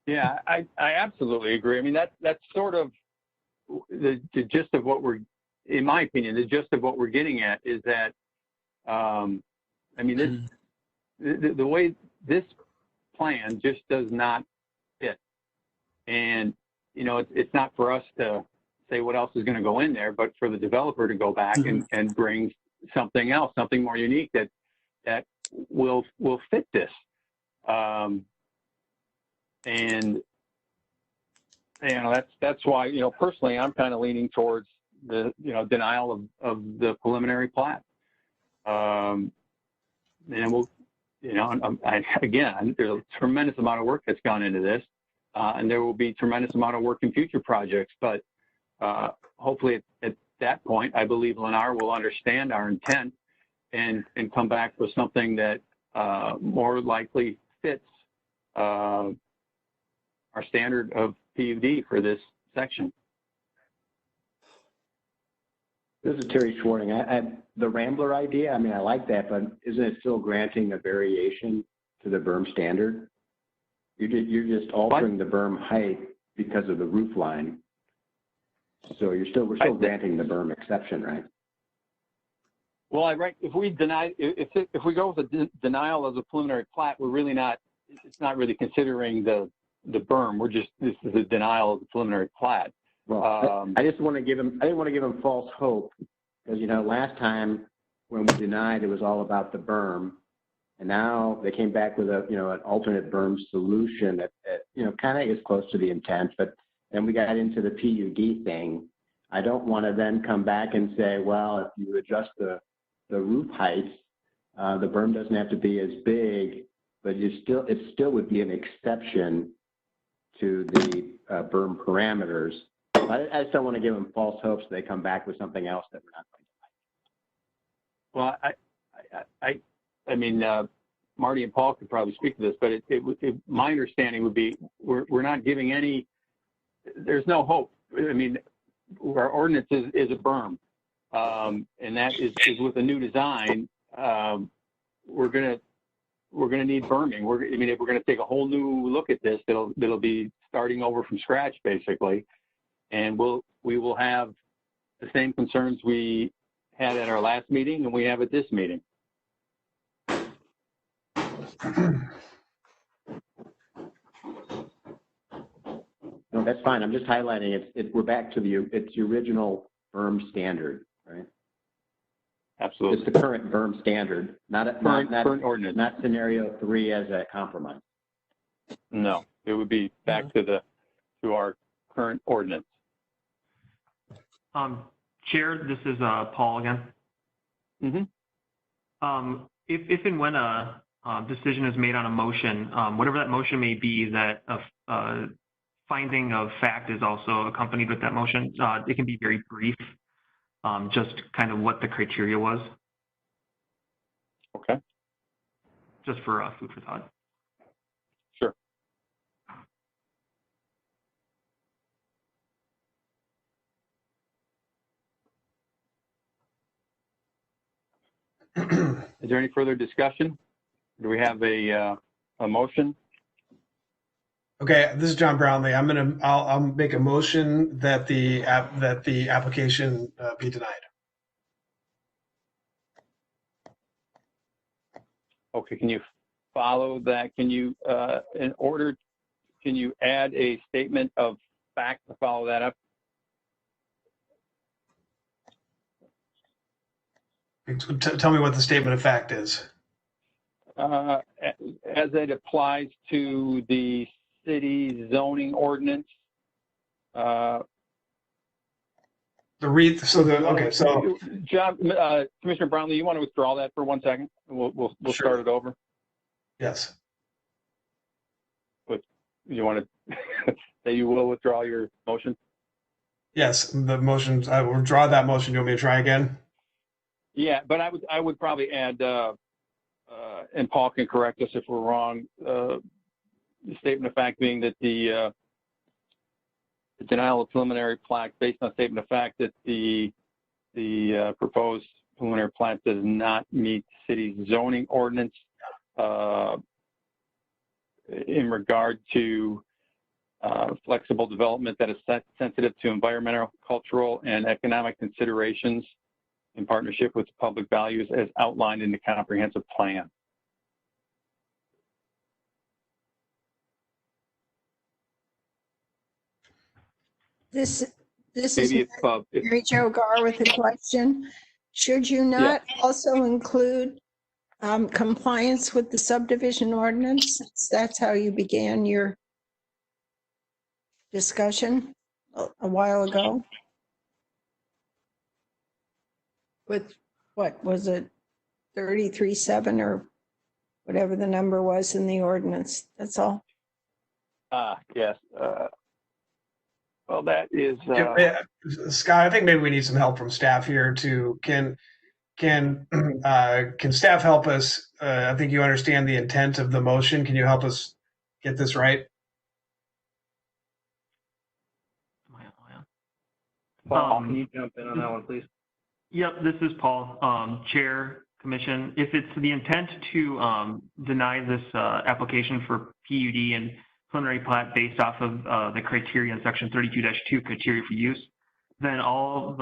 Yeah, I absolutely agree. I mean, that's sort of the gist of what we're, in my opinion, the gist of what we're getting at is that, the way this plan just does not fit. And, you know, it's not for us to say what else is going to go in there, but for the developer to go back and bring something else, something more unique that will fit this. And, you know, that's why, you know, personally, I'm kind of leaning towards the, you know, denial of the preliminary plat. And we'll, you know, again, there's a tremendous amount of work that's gone into this, and there will be tremendous amount of work in future projects. But hopefully at that point, I believe Lennar will understand our intent and come back with something that more likely fits our standard of PUD for this section. This is Terry Schwarting. The Rambler idea, I mean, I like that, but isn't it still granting a variation to the berm standard? You're just altering the berm height because of the roof line. So we're still granting the berm exception, right? Well, if we deny, if we go with a denial of the preliminary plat, we're really not, it's not really considering the berm. This is a denial of the preliminary plat. Well, I just want to give him, I didn't want to give him false hope, because, you know, last time when we denied, it was all about the berm. And now they came back with a, you know, an alternate berm solution that you know, kind of is close to the intent, but then we got into the PUD thing. I don't want to then come back and say, well, if you adjust the roof heights, the berm doesn't have to be as big, but it still would be an exception to the berm parameters. I just don't want to give them false hopes they come back with something else that we're not going to like. Well, I mean, Marty and Paul could probably speak to this, but my understanding would be we're not giving any. There's no hope. I mean, our ordinance is a berm, and that is with a new design. We're gonna need berming. I mean, if we're gonna take a whole new look at this, that'll be starting over from scratch, basically. And we will have the same concerns we had at our last meeting and we have at this meeting. No, that's fine. I'm just highlighting it. We're back to it's the original berm standard, right? Absolutely. It's the current berm standard, current ordinance, not scenario 3 as a compromise. No, it would be back to our current ordinance. Chair, this is Paul again. If and when a decision is made on a motion, whatever that motion may be, that a finding of fact is also accompanied with that motion. It can be very brief, just kind of what the criteria was. Okay. Just for food for thought. Sure. Is there any further discussion? Do we have a motion? Okay, this is John Brownlee. I'll make a motion that the application be denied. Okay, can you follow that? Can you can you add a statement of fact to follow that up? Tell me what the statement of fact is. As it applies to the city zoning ordinance. So John, Commissioner Brownlee, you want to withdraw that for 1 second? We'll sure. Start it over. Yes. But you want to say you will withdraw your motion? Yes, the motion. I will withdraw that motion. You want me to try again? Yeah, but I would probably add, and Paul can correct us if we're wrong. The statement of fact being that the denial of preliminary plat based on statement of fact that the proposed preliminary plat does not meet city zoning ordinance in regard to flexible development that is sensitive to environmental, cultural, and economic considerations in partnership with public values as outlined in the comprehensive plan. This is Maybe if Mary Jo Gar with a question. Should you not also include compliance with the subdivision ordinance? Since that's how you began your discussion a while ago. With what was it, 33.7 or whatever the number was in the ordinance? That's all. Yes. Well, that is. Scott, I think maybe we need some help from staff here too. Can staff help us? I think you understand the intent of the motion. Can you help us get this right? Paul, can you jump in on that one, please? Yep, this is Paul, Chair, Commission. If it's the intent to deny this application for PUD and preliminary plat based off of the criteria in section 32-2 criteria for use, then all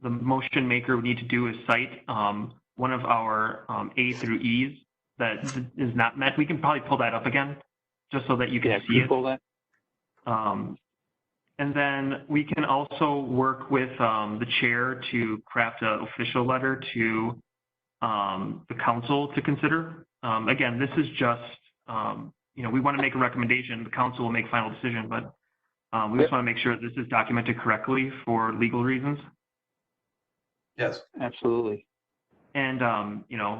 the motion maker would need to do is cite one of our A through E's that is not met. We can probably pull that up again just so that you can see it. Pull that? And then we can also work with the chair to craft an official letter to the council to consider. Again, this is just, we want to make a recommendation. The council will make final decision, but we just want to make sure this is documented correctly for legal reasons. Yes, absolutely. And,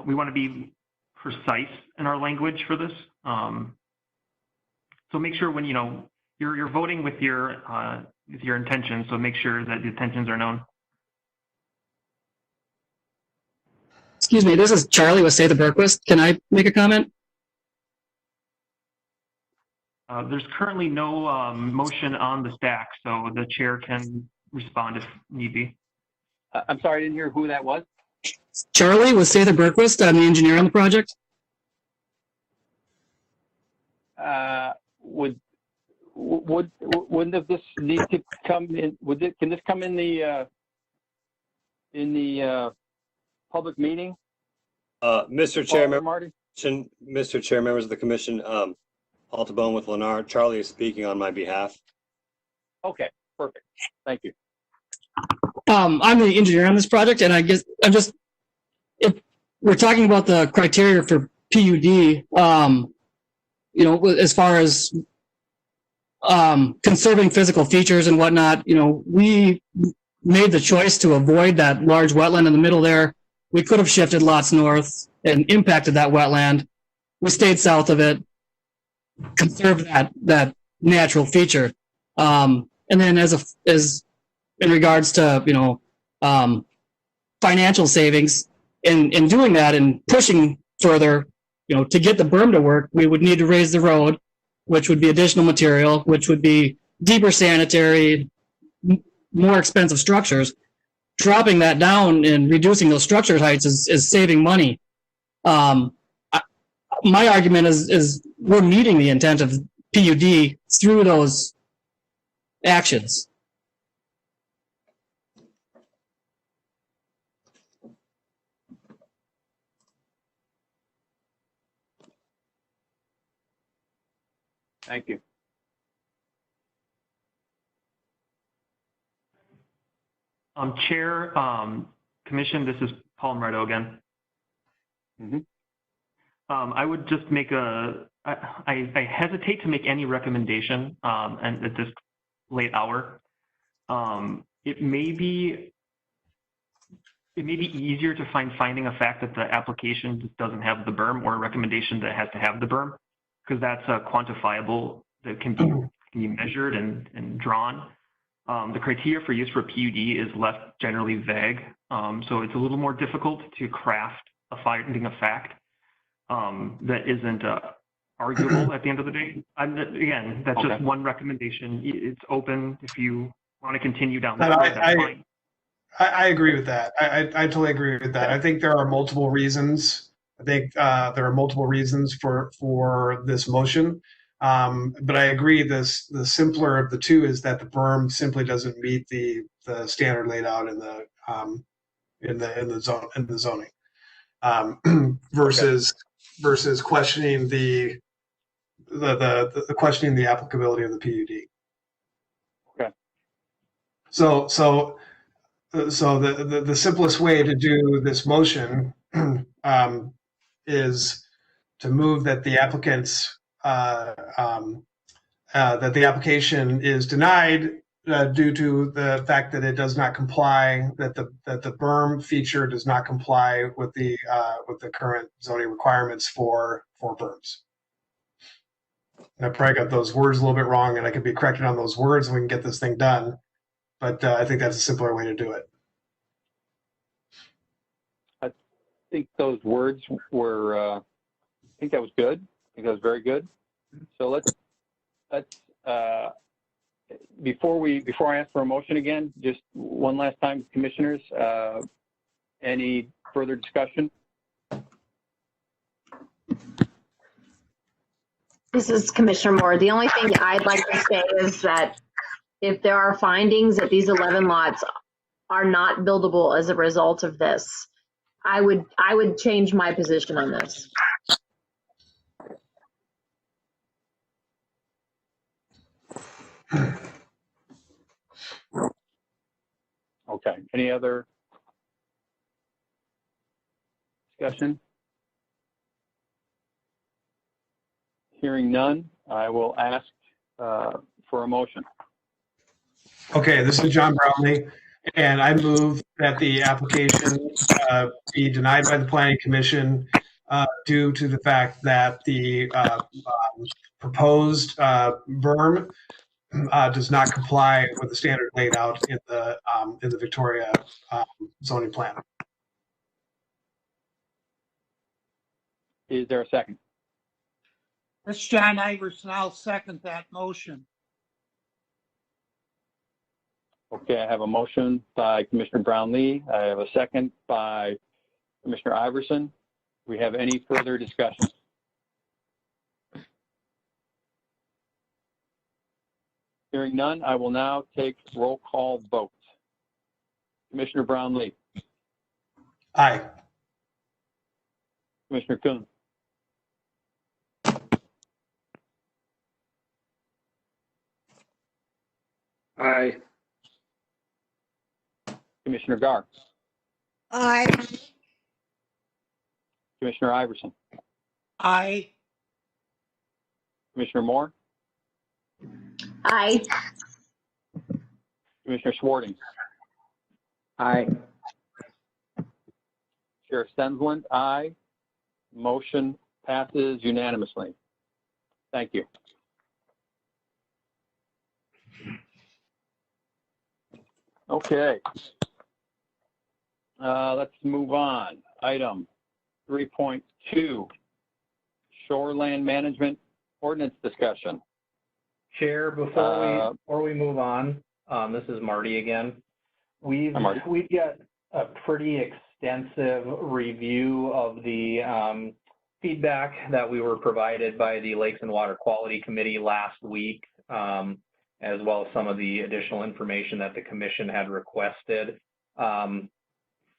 we want to be precise in our language for this. So make sure when, you're voting with your intentions, so make sure that the intentions are known. Excuse me, this is Charlie with Save the Berquist. Can I make a comment? There's currently no motion on the stack, so the chair can respond if need be. I'm sorry, I didn't hear who that was. Charlie with Save the Berquist. I'm the engineer on the project. Wouldn't this need to come in? Can this come in the public meeting? Mr. Chair, Marty? Mr. Chair, members of the commission, Paul Tabone with Lennar. Charlie is speaking on my behalf. Okay, perfect. Thank you. I'm the engineer on this project, and I guess if we're talking about the criteria for PUD, as far as conserving physical features and whatnot, we made the choice to avoid that large wetland in the middle there. We could have shifted lots north and impacted that wetland. We stayed south of it, conserved that natural feature. And then as in regards to, financial savings in doing that and pushing further, to get the berm to work, we would need to raise the road, which would be additional material, which would be deeper sanitary, more expensive structures. Dropping that down and reducing those structure heights is saving money. My argument is we're meeting the intent of PUD through those actions. Thank you. Chair, Commission, this is Paul Moretto again. I would just make I hesitate to make any recommendation and at this late hour. It may be easier to finding a fact that the application just doesn't have the berm or a recommendation that has to have the berm, because that's quantifiable, that can be measured and drawn. The criteria for use for PUD is left generally vague, so it's a little more difficult to craft a finding of fact that isn't arguable at the end of the day. Again, that's just one recommendation. It's open if you want to continue down that road. That's fine. I agree with that. I totally agree with that. I think there are multiple reasons. I think there are multiple reasons for this motion. But I agree the simpler of the two is that the berm simply doesn't meet the standard laid out in the zoning. Versus questioning the questioning the applicability of the PUD. Okay. So the simplest way to do this motion is to move that the that the application is denied due to the fact that it does not comply, that the berm feature does not comply with the current zoning requirements for berms. And I probably got those words a little bit wrong, and I could be corrected on those words, and we can get this thing done. But I think that's a simpler way to do it. I think those words were, I think that was good. I think that was very good. So let's before I ask for a motion again, just one last time, commissioners, any further discussion? This is Commissioner Moore. The only thing I'd like to say is that if there are findings that these 11 lots are not buildable as a result of this, I would change my position on this. Okay, any other discussion? Hearing none, I will ask for a motion. Okay, this is John Brownlee, and I move that the application be denied by the Planning Commission due to the fact that the proposed berm does not comply with the standard laid out in the Victoria zoning plan. Is there a second? This is John Iverson. I'll second that motion. Okay, I have a motion by Commissioner Brownlee. I have a second by Commissioner Iverson. Do we have any further discussion? Hearing none, I will now take roll call vote. Commissioner Brownlee. Aye. Commissioner Kuhn. Aye. Commissioner Gar. Aye. Commissioner Iverson. Aye. Commissioner Moore. Aye. Commissioner Schwarting. Aye. Chair Stensland, aye. Motion passes unanimously. Thank you. Okay. Let's move on. Item 3.2, shoreland management ordinance discussion. Chair, before we move on, this is Marty again. We've got a pretty extensive review of the feedback that we were provided by the Lakes and Water Quality Committee last week, as well as some of the additional information that the commission had requested.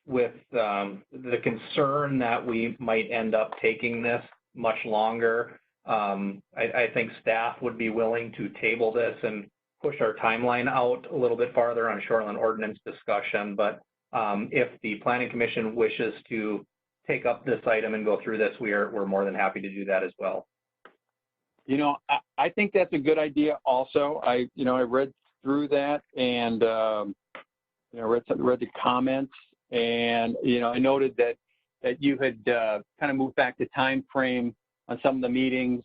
With the concern that we might end up taking this much longer, I think staff would be willing to table this and push our timeline out a little bit farther on shoreline ordinance discussion. But if the Planning Commission wishes to take up this item and go through this, we're more than happy to do that as well. You know, I think that's a good idea also. I read through that and, read the comments, and, I noted that you had kind of moved back the time frame on some of the meetings,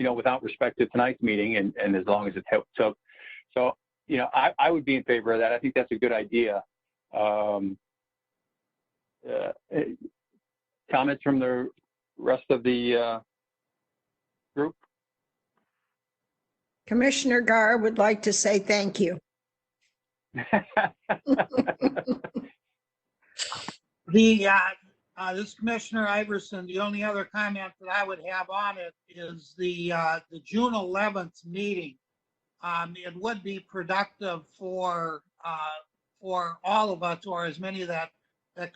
without respect to tonight's meeting, and as long as it helps. So, I would be in favor of that. I think that's a good idea. Comments from the rest of the group? Commissioner Gar would like to say thank you. This is Commissioner Iverson. The only other comment that I would have on it is the June 11th meeting. It would be productive for all of us, or as many that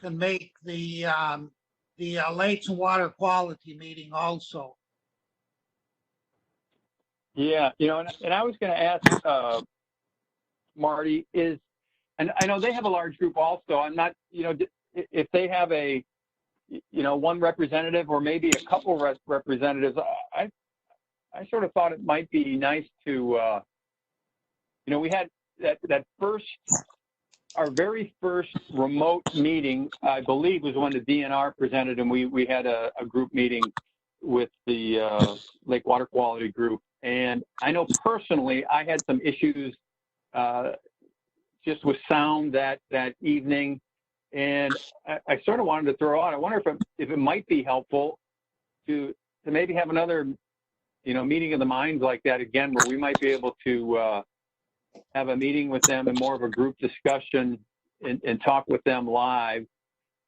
can make the Lakes and Water Quality meeting also. Yeah, and I was going to ask Marty, is, and I know they have a large group also. I'm not, if they have a, one representative or maybe a couple representatives, I sort of thought it might be nice to, we had that first, our very first remote meeting, I believe, was when the DNR presented, and we had a group meeting with the Lake Water Quality Group. And I know personally, I had some issues just with sound that evening. And I sort of wanted to throw out, I wonder if it might be helpful to maybe have another, meeting of the minds like that again, where we might be able to have a meeting with them and more of a group discussion and talk with them live.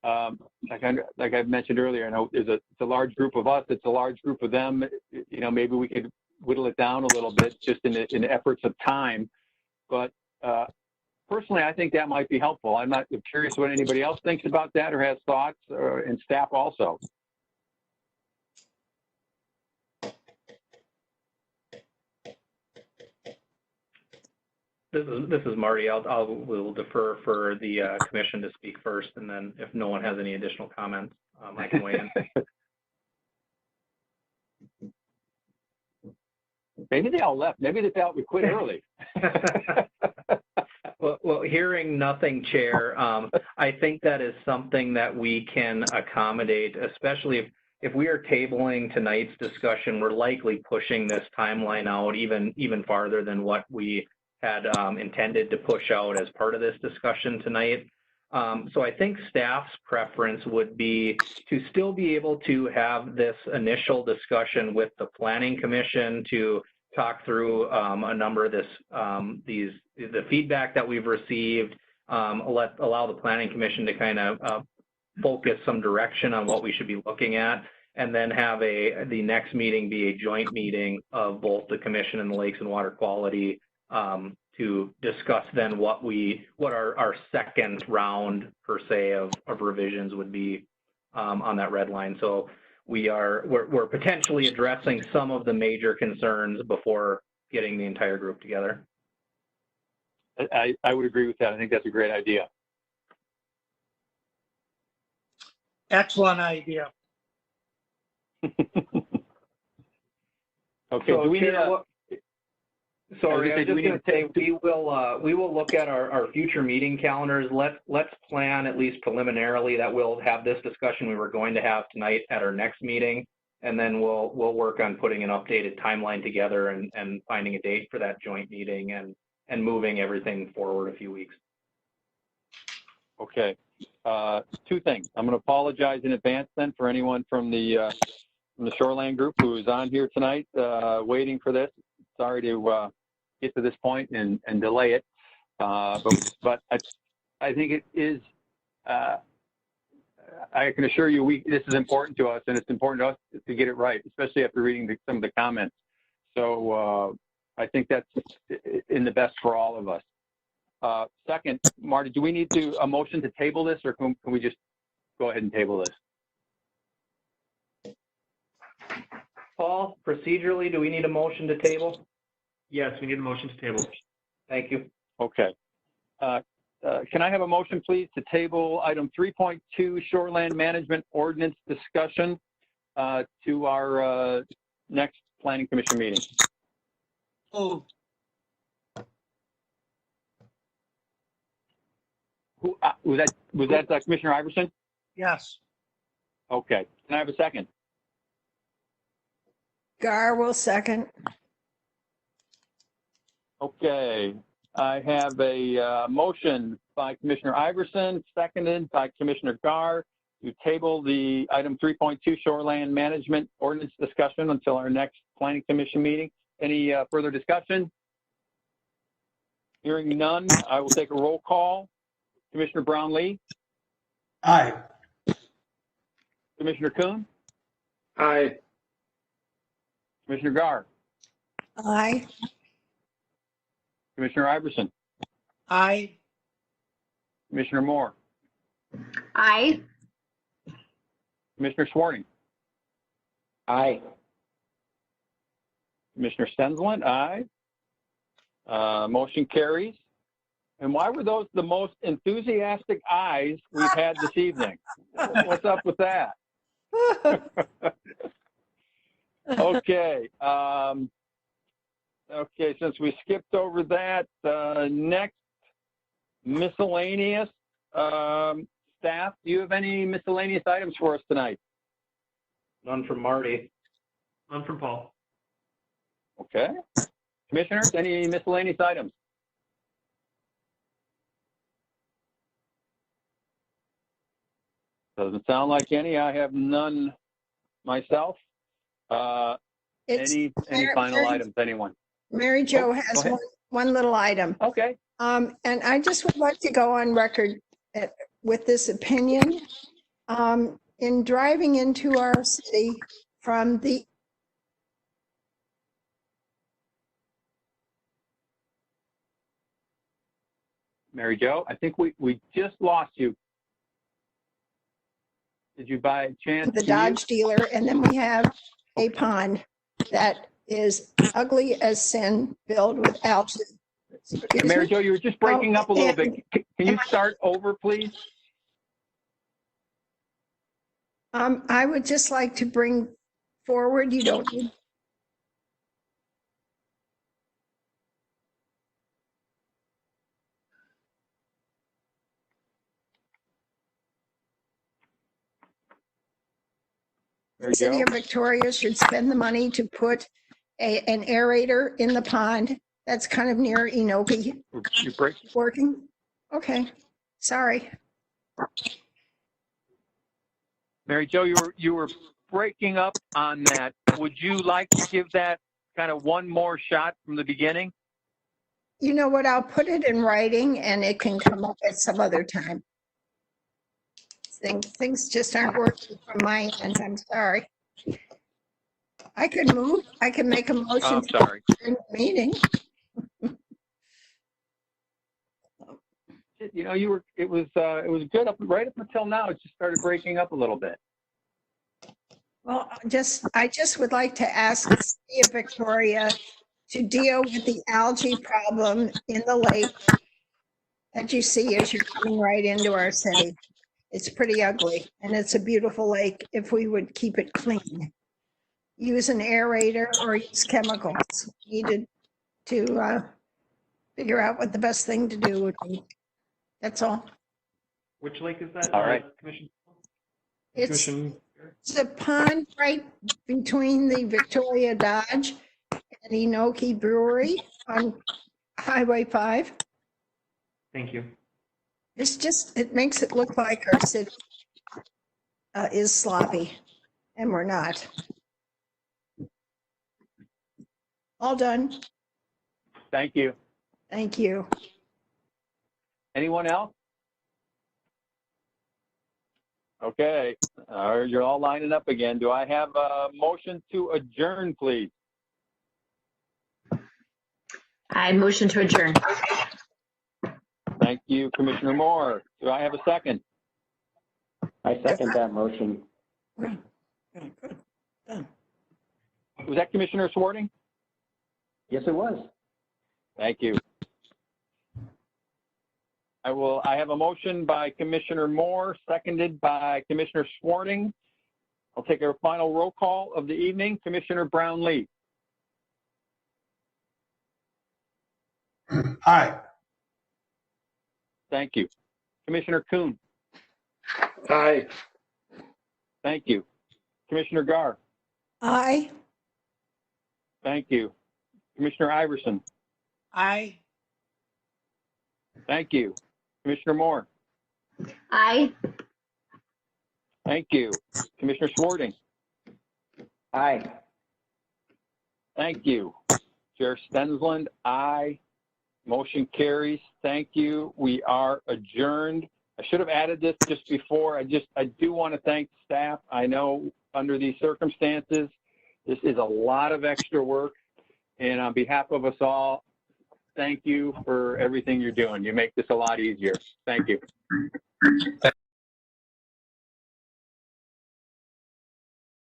Like I've mentioned earlier, I know it's a large group of us, it's a large group of them. Maybe we could whittle it down a little bit just in the efforts of time. But personally, I think that might be helpful. I'm curious what anybody else thinks about that or has thoughts, and staff also. This is Marty. We'll defer for the commission to speak first, and then if no one has any additional comments, I can weigh in. Maybe they all left. Maybe they felt we quit early. Well, hearing nothing, Chair, I think that is something that we can accommodate, especially if we are tabling tonight's discussion. We're likely pushing this timeline out even farther than what we had intended to push out as part of this discussion tonight. So I think staff's preference would be to still be able to have this initial discussion with the Planning Commission to talk through a number of the feedback that we've received, allow the Planning Commission to kind of focus some direction on what we should be looking at, and then have the next meeting be a joint meeting of both the Commission and the Lakes and Water Quality to discuss then what our second round per se of revisions would be on that red line. So we're potentially addressing some of the major concerns before getting the entire group together. I would agree with that. I think that's a great idea. Excellent idea. Okay. So do we need Sorry, I was just going to say we will look at our future meeting calendars. Let's plan at least preliminarily that we'll have this discussion we were going to have tonight at our next meeting, and then we'll work on putting an updated timeline together and finding a date for that joint meeting and moving everything forward a few weeks. Okay. Two things. I'm going to apologize in advance then for anyone from the Shoreland group who is on here tonight waiting for this. Sorry to get to this point and delay it, but I think it is. I can assure you, this is important to us, and it's important to us to get it right, especially after reading some of the comments. So I think that's in the best for all of us. Second, Marty, do we need a motion to table this, or can we just go ahead and table this? Paul, procedurally, do we need a motion to table? Yes, we need a motion to table. Thank you. Okay. Can I have a motion, please, to table item 3.2 Shoreland Management Ordinance discussion to our next Planning Commission meeting? Oh, Who was that Commissioner Iverson? yes. Okay. Can I have a second? Gar will second. Okay. I have a motion by Commissioner Iverson, seconded by Commissioner Gar, to table the item 3.2 Shoreland Management Ordinance discussion until our next Planning Commission meeting. Any further discussion? Hearing none, I will take a roll call. Commissioner Brownlee? Aye. Commissioner Kuhn? Aye. Commissioner Gar? Aye. Commissioner Iverson? Aye. Commissioner Moore? Aye. Commissioner Swarting? Aye. Commissioner Stensland? Aye. Motion carries. And why were those the most enthusiastic eyes we've had this evening? What's up with that? Okay. Okay, since we skipped over that, next, miscellaneous. Staff, do you have any miscellaneous items for us tonight? None from Marty. None from Paul. Okay. Commissioners, any miscellaneous items? Doesn't sound like any. I have none myself. Any final items, anyone? Mary Jo has one little item. Okay. And I just would like to go on record with this opinion. In driving into our city from the Mary Jo, I think we just lost you. Did you by chance? The Dodge dealer, and then we have a pond that is ugly as sin, filled with algae. Mary Jo, you were just breaking up a little bit. Can you start over, please? I would just like to bring forward, you don't need. The city of Victoria should spend the money to put an aerator in the pond that's kind of near Enoki. Working? Okay, sorry. Mary Jo, you were breaking up on that. Would you like to give that kind of one more shot from the beginning? You know what? I'll put it in writing and it can come up at some other time. Things just aren't working from my end. I'm sorry. I could move. I can make a motion. I'm sorry. In the meeting. You know, it was good right up until now. It just started breaking up a little bit. Well, I just would like to ask the city of Victoria to deal with the algae problem in the lake that you see as you're coming right into our city. It's pretty ugly, and it's a beautiful lake if we would keep it clean. Use an aerator or use chemicals needed to figure out what the best thing to do would be. That's all. Which lake is that? All right. It's a pond right between the Victoria Dodge and Enoki Brewery on Highway 5. Thank you. It's just, it makes it look like our city is sloppy, and we're not. All done. Thank you. Thank you. Anyone else? Okay, you're all lining up again. Do I have a motion to adjourn, please? I motion to adjourn. Thank you, Commissioner Moore. Do I have a second? I second that motion. Was that Commissioner Swarting? Yes, it was. Thank you. I have a motion by Commissioner Moore, seconded by Commissioner Swarting. I'll take our final roll call of the evening. Commissioner Brownlee. Aye. Thank you. Commissioner Kuhn. Aye. Thank you. Commissioner Gar. Aye. Thank you. Commissioner Iverson. Aye. Thank you. Commissioner Moore. Aye. Thank you. Commissioner Swarting. Aye. Thank you. Chair Stensland, aye. Motion carries. Thank you. We are adjourned. I should have added this just before. I do want to thank staff. I know under these circumstances, this is a lot of extra work. And on behalf of us all, thank you for everything you're doing. You make this a lot easier. Thank you.